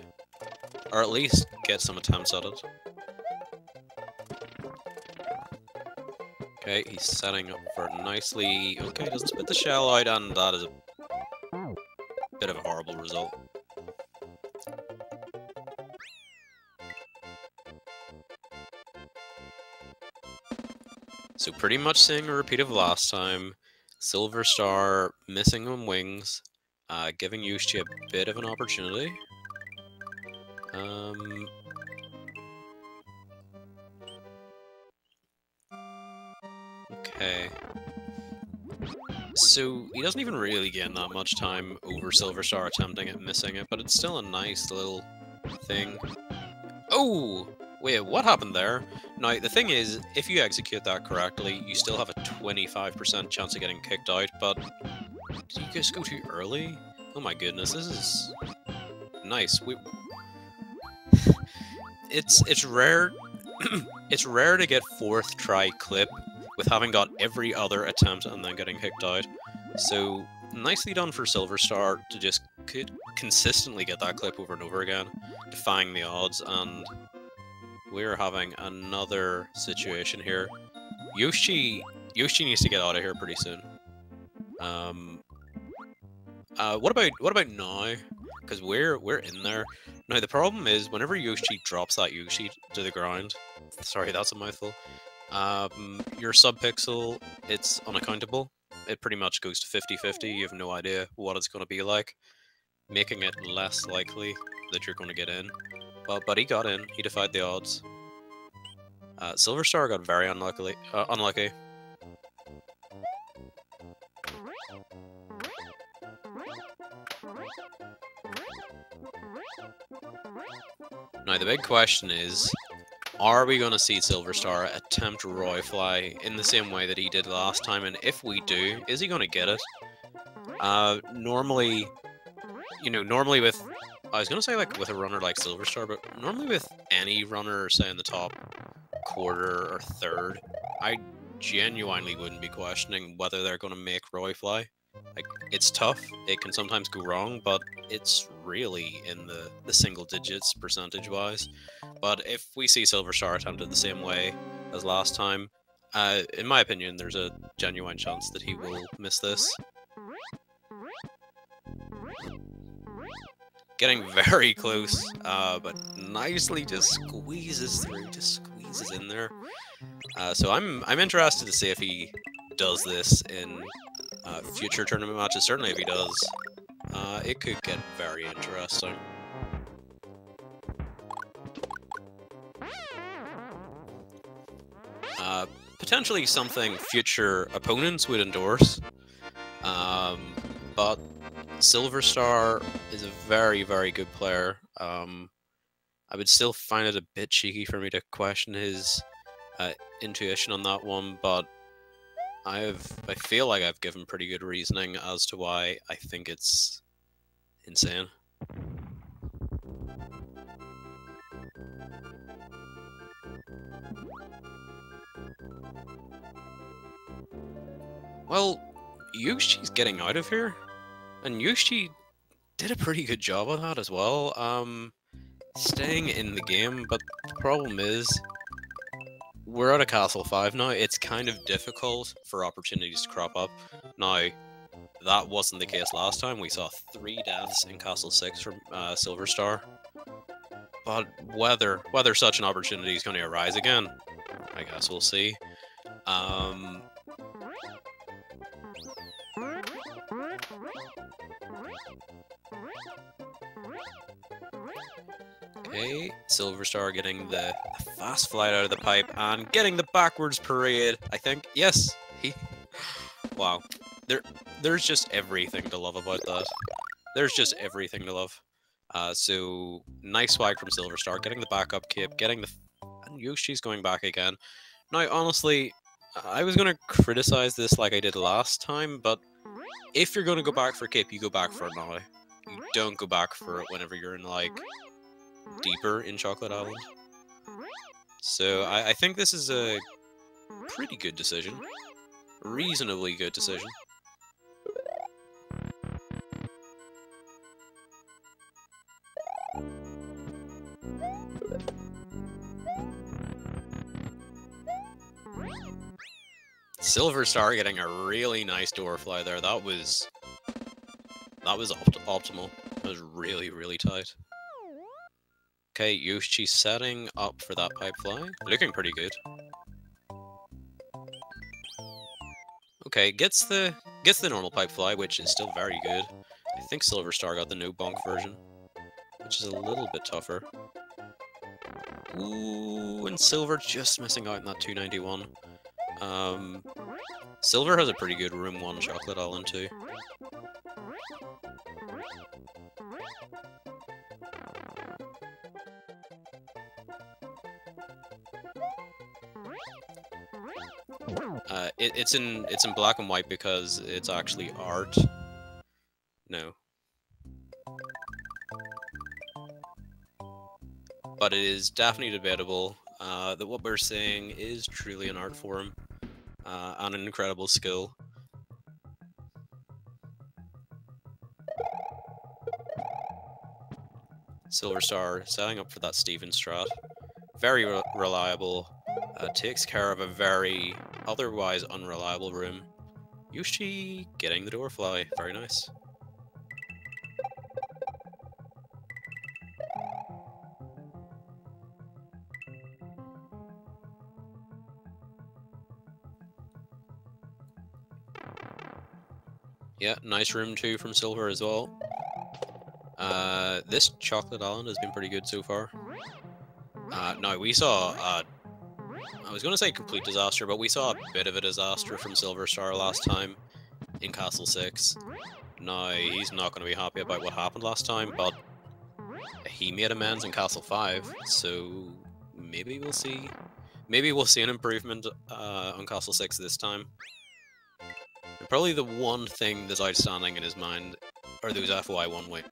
[SPEAKER 1] Or at least get some attempts at it. Okay, he's setting up for it nicely. Okay, doesn't spit the shell out, and that is a bit of a horrible result. So pretty much seeing a repeat of last time. SilverStar missing on wings, giving Yoshi a bit of an opportunity. Okay. So he doesn't even really gain that much time over SilverStar attempting it, missing it, but it's still a nice little thing. Oh! Wait, what happened there? Now, the thing is, if you execute that correctly, you still have a 25% chance of getting kicked out, but did you just go too early? Oh my goodness, this is nice. It's rare it's rare to get 4th try clip with having got every other attempt and then getting kicked out. So nicely done for SilverStar to just consistently get that clip over and over again, defying the odds, and we're having another situation here. Yoshi needs to get out of here pretty soon. What about now? Because we're in there. Now the problem is whenever Yoshi drops that Yoshi to the ground, sorry, that's a mouthful. Your subpixel, it's unaccountable. It pretty much goes to 50-50. You have no idea what it's going to be like, making it less likely that you're going to get in. But he got in. He defied the odds. SilverStar got very unlucky. Now the big question is, are we going to see SilverStar attempt Royfly in the same way that he did last time? And if we do, is he going to get it? Normally, normally with, I was going to say like with a runner like SilverStar, but normally with any runner, say in the top quarter or third, I genuinely wouldn't be questioning whether they're going to make Royfly. Like, it's tough, it can sometimes go wrong, but it's really in the single digits percentage-wise. But if we see SilverStar attempt it the same way as last time, in my opinion, there's a genuine chance that he will miss this. Getting very close, but nicely just squeezes through, just squeezes in there. So I'm interested to see if he does this in future tournament matches. Certainly if he does, it could get very interesting. Potentially something future opponents would endorse, but SilverStar is a very, very good player. I would still find it a bit cheeky for me to question his intuition on that one, but I feel like I've given pretty good reasoning as to why I think it's insane. Well, Yoshi's getting out of here, and Yoshi did a pretty good job of that as well. Staying in the game, but the problem is, we're at a Castle 5 now. It's kind of difficult for opportunities to crop up. Now, that wasn't the case last time. We saw 3 deaths in Castle 6 from SilverStar. But whether such an opportunity is going to arise again, I guess we'll see. Okay, SilverStar getting the fast flight out of the pipe and getting the backwards parade, I think. Yes, wow. There's just everything to love about that. There's just everything to love. So, nice swag from SilverStar, getting the backup cape, getting the... And Yoshi's going back again. Now, honestly, I was going to criticize this like I did last time, but if you're going to go back for cape, you go back for it now. You don't go back for it whenever you're in, like, deeper in Chocolate Island. So I think this is a pretty good decision. Reasonably good decision. SilverStar getting a really nice door fly there. That was optimal. That was really, really tight. Okay, Yoshi setting up for that pipe fly. Looking pretty good. Okay, gets the normal pipe fly, which is still very good. I think SilverStar got the no bonk version, which is a little bit tougher. Ooh, and Silver just missing out on that 291. Silver has a pretty good Room 1 Chocolate Island too. It's in black and white because it's actually art. No. But it is definitely debatable that what we're seeing is truly an art form and an incredible skill. SilverStar setting up for that Steven strat. Very reliable. Takes care of a very otherwise unreliable room. Yoshi getting the door fly. Very nice. Yeah, nice room 2 from Silver as well. This Chocolate Island has been pretty good so far. No, we saw, I was going to say complete disaster, but we saw a bit of a disaster from SilverStar last time in Castle 6. Now, he's not going to be happy about what happened last time, but he made amends in Castle 5, so maybe we'll see. Maybe we'll see an improvement on Castle 6 this time. And probably the one thing that's outstanding in his mind are those FY1 wings.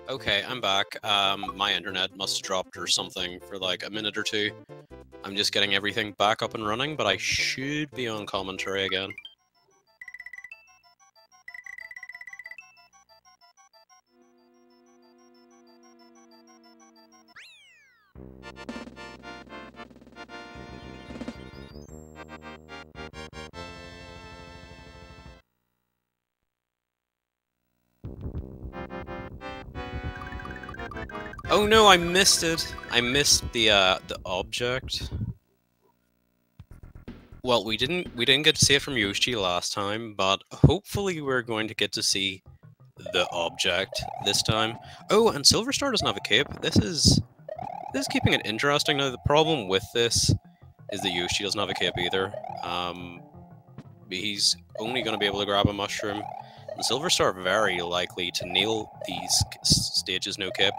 [SPEAKER 1] Okay, I'm back. My internet must have dropped or something for like a minute or two. I'm just getting everything back up and running, but I should be on commentary again. Oh no, I missed it. I missed the object. Well, we didn't get to see it from Yoshi last time, but hopefully we're going to get to see the object this time. Oh, and SilverStar doesn't have a cape. This is keeping it interesting. Now the problem with this is that Yoshi doesn't have a cape either. He's only going to be able to grab a mushroom, and SilverStar very likely to nail these stages no cape.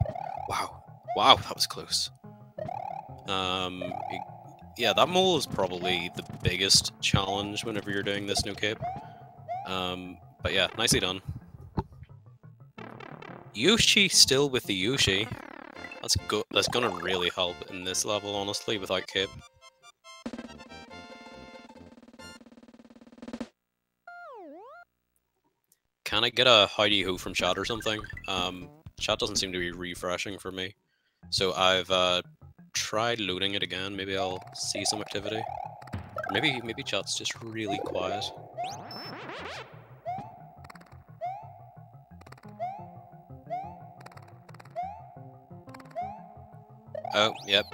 [SPEAKER 1] Wow, that was close. Yeah, that mole is probably the biggest challenge whenever you're doing this no cape. But yeah, nicely done. Yoshi still with the Yoshi. That's gonna really help in this level, honestly, without cape. Can I get a howdy ho from chat or something? Chat doesn't seem to be refreshing for me. So I've tried loading it again. Maybe I'll see some activity. Or maybe chat's just really quiet. Oh, yep.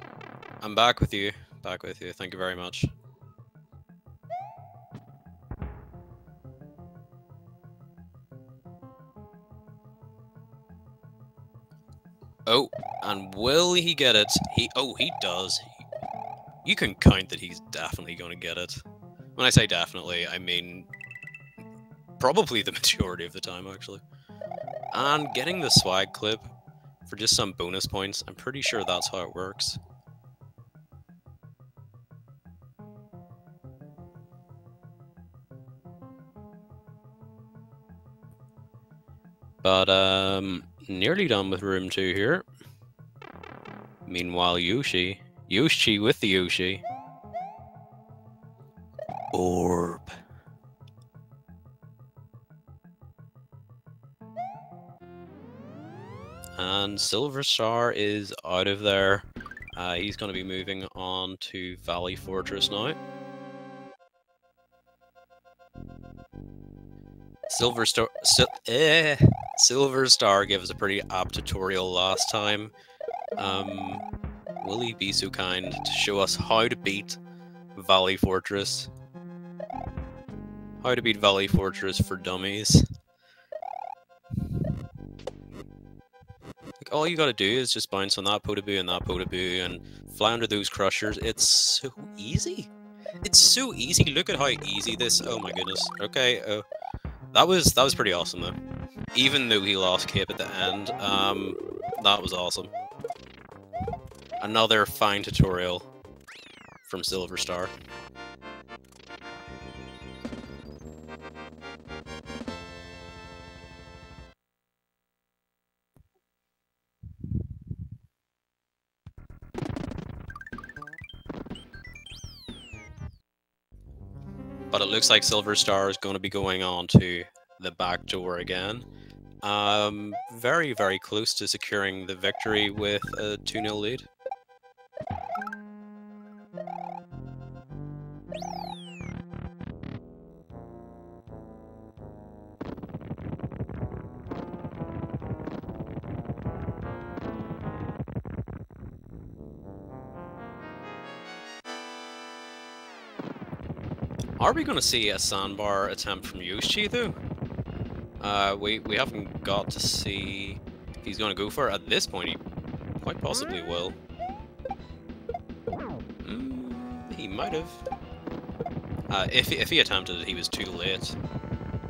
[SPEAKER 1] I'm back with you. Back with you. Thank you very much. Oh, and will he get it? He does. You can count that he's definitely going to get it. When I say definitely, I mean probably the majority of the time, actually. And getting the swag clip for just some bonus points, I'm pretty sure that's how it works. But, nearly done with room 2 here. Meanwhile, Yoshi with the Yoshi. Orb. And SilverStar is out of there. He's going to be moving on to Valley Fortress now. SilverStar gave us a pretty apt tutorial last time. Will he be so kind to show us how to beat Valley Fortress? How to beat Valley Fortress for dummies. Like, all you gotta do is just bounce on that Potaboo and that Potaboo and fly under those crushers. It's so easy. It's so easy. Look at how easy this. Oh my goodness. Okay. That was pretty awesome though. Even though he lost Cape at the end, that was awesome. Another fine tutorial from SilverStar. But it looks like SilverStar is going to be going on to the back door again. Very, very close to securing the victory with a 2-0 lead. Are we going to see a sandbar attempt from Yoshi, though? We haven't got to see if he's going to go for it. At this point, he quite possibly will. He might have. If he attempted it, he was too late.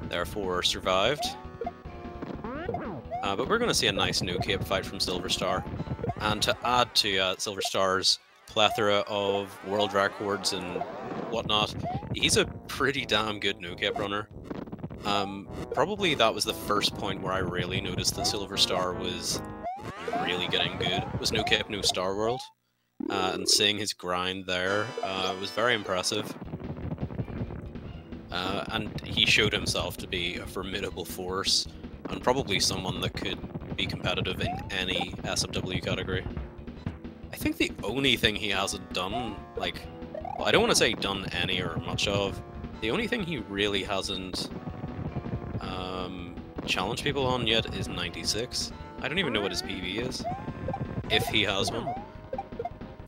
[SPEAKER 1] Therefore, survived. But we're going to see a nice no-cape fight from SilverStar. And to add to SilverStar's plethora of world records and whatnot, he's a pretty damn good no-cape runner. Probably that was the first point where I really noticed that SilverStar was really getting good. It was no-cape, no Star World. And seeing his grind there was very impressive. And he showed himself to be a formidable force, and probably someone that could be competitive in any SMW category. I think the only thing he hasn't done, like, well, I don't want to say done any or much of, the only thing he really hasn't challenged people on yet is 96. I don't even know what his PB is, if he has one.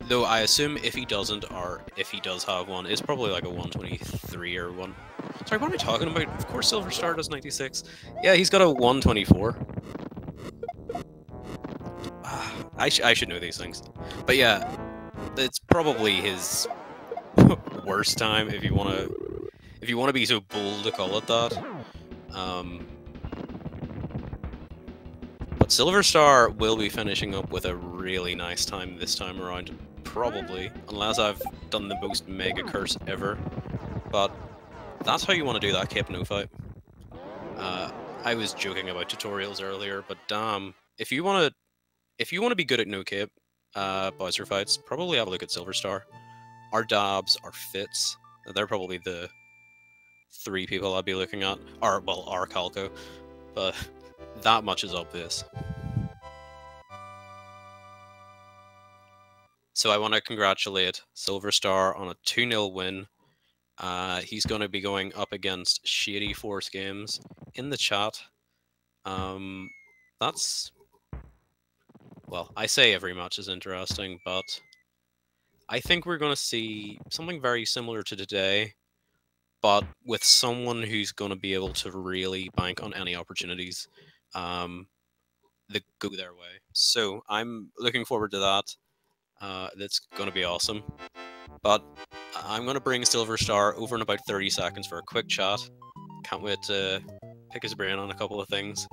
[SPEAKER 1] Though I assume if he doesn't, or if he does have one, it's probably like a 123 or one. Sorry, what am I talking about? Of course SilverStar does 96. Yeah, he's got a 124. I should know these things. But yeah, it's probably his worst time if you wanna be so bold to call it that. But SilverStar will be finishing up with a really nice time this time around, probably, unless I've done the most mega curse ever. But that's how you want to do that cape no fight. I was joking about tutorials earlier, but damn, if you want to be good at no cape Bowser fights, probably have a look at SilverStar. Our Dabs, our Fits, they're probably the 3 people I'd be looking at. Or, well, our Calco. but that much is obvious. So I want to congratulate SilverStar on a 2-0 win. He's going to be going up against Shady Force Games in the chat. That's... Well, I say every match is interesting, but I think we're going to see something very similar to today, but with someone who's going to be able to really bank on any opportunities that go their way. So I'm looking forward to that. That's going to be awesome. But I'm going to bring SilverStar over in about 30 seconds for a quick chat. Can't wait to pick his brain on a couple of things.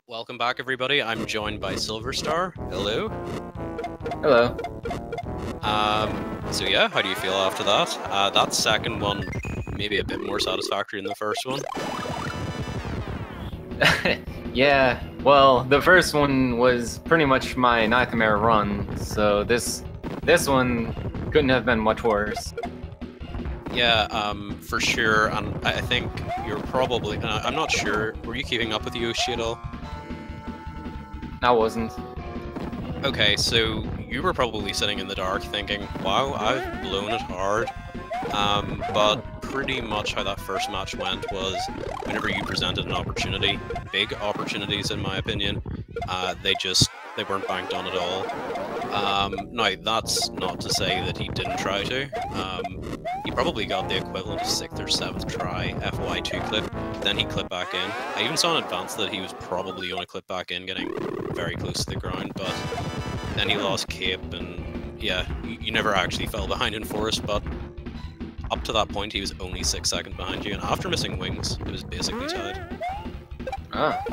[SPEAKER 1] Welcome back, everybody. I'm joined by SilverStar. Hello.
[SPEAKER 2] Hello.
[SPEAKER 1] So yeah, how do you feel after that? That second one, maybe a bit more satisfactory than the first one.
[SPEAKER 2] Yeah, well, the first one was pretty much my nightmare run, so this one couldn't have been much worse.
[SPEAKER 1] Yeah, for sure, and I think you're probably... I'm not sure, were you keeping up with Yoshi at all?
[SPEAKER 2] I wasn't.
[SPEAKER 1] Okay, so you were probably sitting in the dark thinking, wow, I've blown it hard. But pretty much how that first match went was, whenever you presented an opportunity, big opportunities in my opinion, they weren't banked on at all. Now, that's not to say that he didn't try to. He probably got the equivalent of 6th or 7th try FY2 clip, then he clipped back in. I even saw in advance that he was probably going to clip back in, getting very close to the ground, but then he lost cape, and yeah, you never actually fell behind in Forest, but up to that point he was only 6 seconds behind you, and after missing wings, it was basically tied.
[SPEAKER 2] Ah.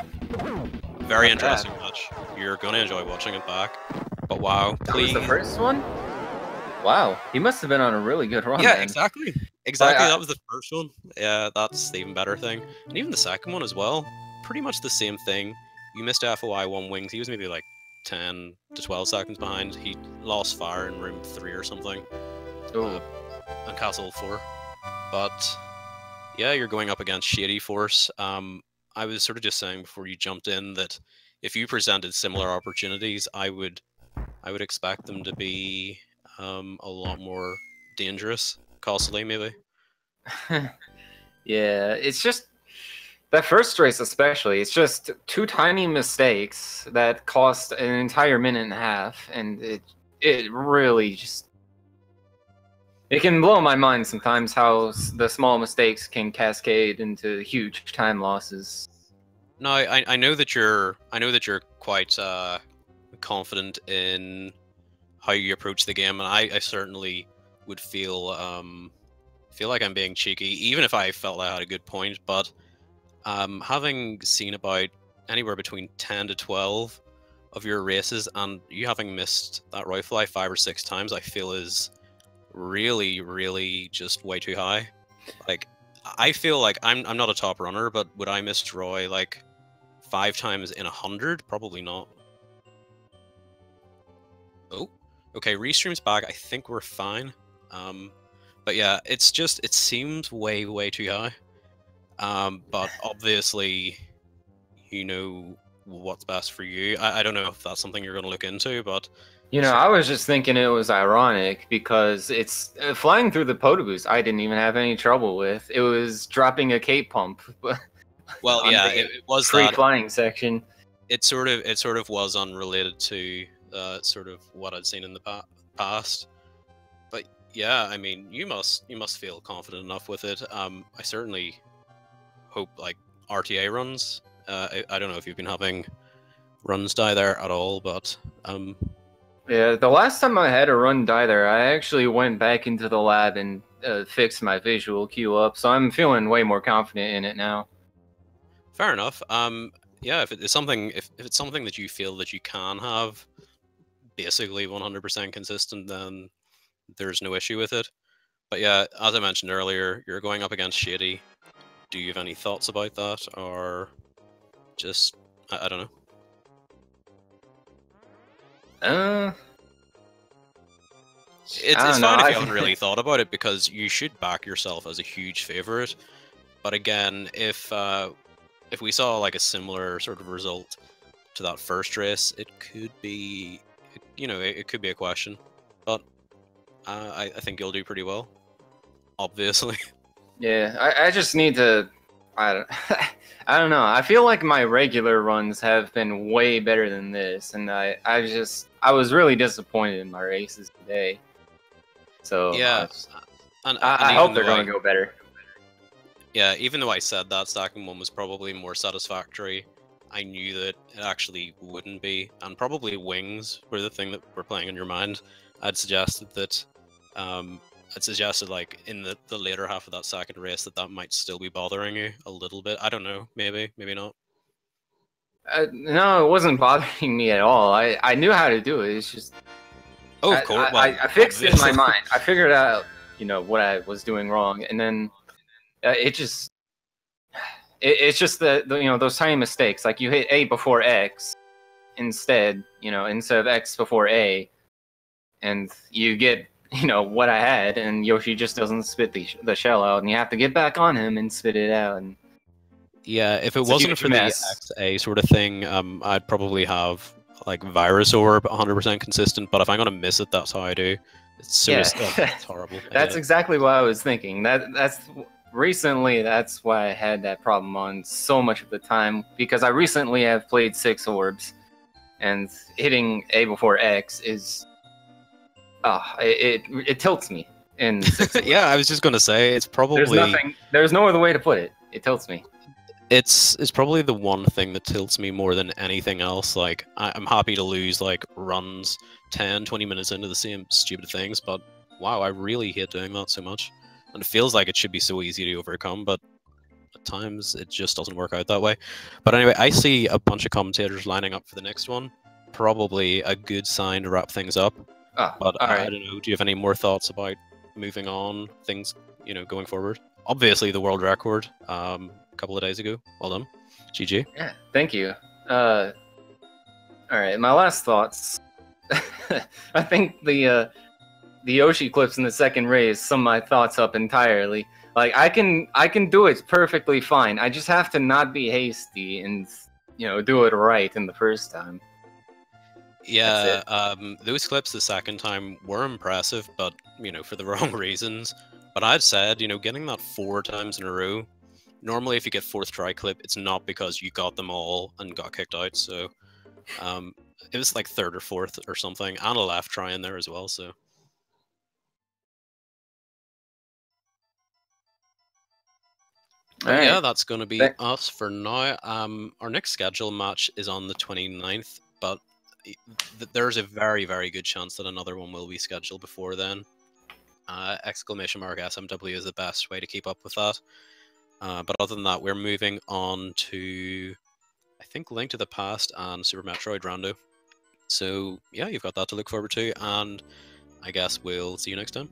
[SPEAKER 1] Very interesting match. You're going to enjoy watching it back. But wow, please.
[SPEAKER 2] That was the first one? Wow, he must have been on a really good run.
[SPEAKER 1] Yeah,
[SPEAKER 2] then.
[SPEAKER 1] exactly. Exactly, that was the first one. Yeah, that's the even better thing. And even the second one as well. Pretty much the same thing. You missed FOI 1 wings. He was maybe like 10 to 12 seconds behind. He lost fire in room 3 or something.
[SPEAKER 2] Ooh.
[SPEAKER 1] On Castle 4. But yeah, you're going up against Shady Force. I was sort of just saying before you jumped in that if you presented similar opportunities, I would expect them to be a lot more dangerous, costly maybe.
[SPEAKER 2] Yeah, it's just that first race especially. It's just 2 tiny mistakes that cost an entire minute and a half, and it really just... It can blow my mind sometimes how the small mistakes can cascade into huge time losses.
[SPEAKER 1] No, I know that you're quite confident in how you approach the game, and I certainly would feel like I'm being cheeky, even if I felt I had a good point. But having seen about anywhere between 10 to 12 of your races, and you having missed that Roy Fly 5 or 6 times, I feel is really, really just way too high. Like, I feel like I'm not a top runner, but would I miss Roy like 5 times in 100? Probably not. Oh, okay, restream's back. I think we're fine. But yeah, it's just, it seems way, way too high. But obviously, you know what's best for you. I don't know if that's something you're going to look into, but...
[SPEAKER 2] You know, I was just thinking it was ironic because it's flying through the Podoboost I didn't even have any trouble with. It was dropping a cape pump.
[SPEAKER 1] Well, yeah, it was
[SPEAKER 2] free
[SPEAKER 1] that
[SPEAKER 2] flying section.
[SPEAKER 1] It sort of was unrelated to sort of what I'd seen in the past. But yeah, I mean, you must feel confident enough with it. I certainly hope like RTA runs. I don't know if you've been having runs die there at all, but
[SPEAKER 2] Yeah, the last time I had a run die there, I actually went back into the lab and fixed my visual queue up, so I'm feeling way more confident in it now.
[SPEAKER 1] fair enough. Yeah, if it's something, if it's something that you feel that you can have basically 100% consistent, then there's no issue with it. But yeah, as I mentioned earlier, you're going up against Shady. Do you have any thoughts about that, or just I don't know?
[SPEAKER 2] Uh,
[SPEAKER 1] It's
[SPEAKER 2] I don't know.
[SPEAKER 1] fine if you haven't really thought about it, because you should back yourself as a huge favorite. But again, if we saw like a similar sort of result to that first race, it could be, it could be a question. But I think you'll do pretty well, obviously.
[SPEAKER 2] Yeah, I just need to. I don't. I don't know. I feel like my regular runs have been way better than this, and I was really disappointed in my races today. So
[SPEAKER 1] Yeah, and
[SPEAKER 2] I
[SPEAKER 1] even
[SPEAKER 2] hope they're
[SPEAKER 1] though
[SPEAKER 2] going to go better.
[SPEAKER 1] yeah, even though I said that stacking one was probably more satisfactory, I knew that it actually wouldn't be, and probably wings were the thing that were playing in your mind. I'd suggested that, like in the later half of that second race that might still be bothering you a little bit. I don't know, maybe not.
[SPEAKER 2] No, it wasn't bothering me at all. I knew how to do it. It's just
[SPEAKER 1] Oh, of course. Well,
[SPEAKER 2] I fixed it in my
[SPEAKER 1] obviously.
[SPEAKER 2] mind. I figured out, what I was doing wrong, and then it's just those tiny mistakes. Like you hit A before X instead of X before A, and you get what I had, and Yoshi just doesn't spit the shell out, and you have to get back on him and spit it out. And
[SPEAKER 1] Yeah, if it
[SPEAKER 2] it's a
[SPEAKER 1] wasn't
[SPEAKER 2] huge
[SPEAKER 1] for the
[SPEAKER 2] mess.
[SPEAKER 1] XA sort of thing, I'd probably have like Virus Orb 100% consistent. But if I'm gonna miss it, that's how I do. It's sort of it's horrible.
[SPEAKER 2] That's exactly what I was thinking. That's recently. That's why I had that problem on so much of the time, because I recently have played 6 orbs, and hitting A before X is it tilts me in 6 orbs.
[SPEAKER 1] Yeah, I was just gonna say it's probably
[SPEAKER 2] There's no other way to put it. It tilts me.
[SPEAKER 1] it's probably the one thing that tilts me more than anything else. Like I'm happy to lose like runs 10-20 minutes into the same stupid things, but wow, I really hate doing that so much. And it feels like it should be so easy to overcome, but at times it just doesn't work out that way. But anyway, I see a bunch of commentators lining up for the next one. Probably a good sign to wrap things up. But I don't know, do you have any more thoughts about moving on, things, going forward? Obviously the world record a couple of days ago. Well done. GG.
[SPEAKER 2] Yeah, thank you. All right, my last thoughts. I think the Yoshi clips in the second race sum my thoughts up entirely. Like I can do it perfectly fine. I just have to not be hasty and do it right in the first time.
[SPEAKER 1] Yeah, those clips the second time were impressive, but for the wrong reasons. But I'd said, getting that 4 times in a row. Normally, if you get 4th try clip, it's not because you got them all and got kicked out. So, it was like 3rd or 4th or something, and a left try in there as well. So. But yeah, that's going to be us for now. Our next scheduled match is on the 29th, but there's a very, very good chance that another one will be scheduled before then. !SMW is the best way to keep up with that. But other than that, we're moving on to, I think, Link to the Past and Super Metroid Rando. So yeah, you've got that to look forward to, and I guess we'll see you next time.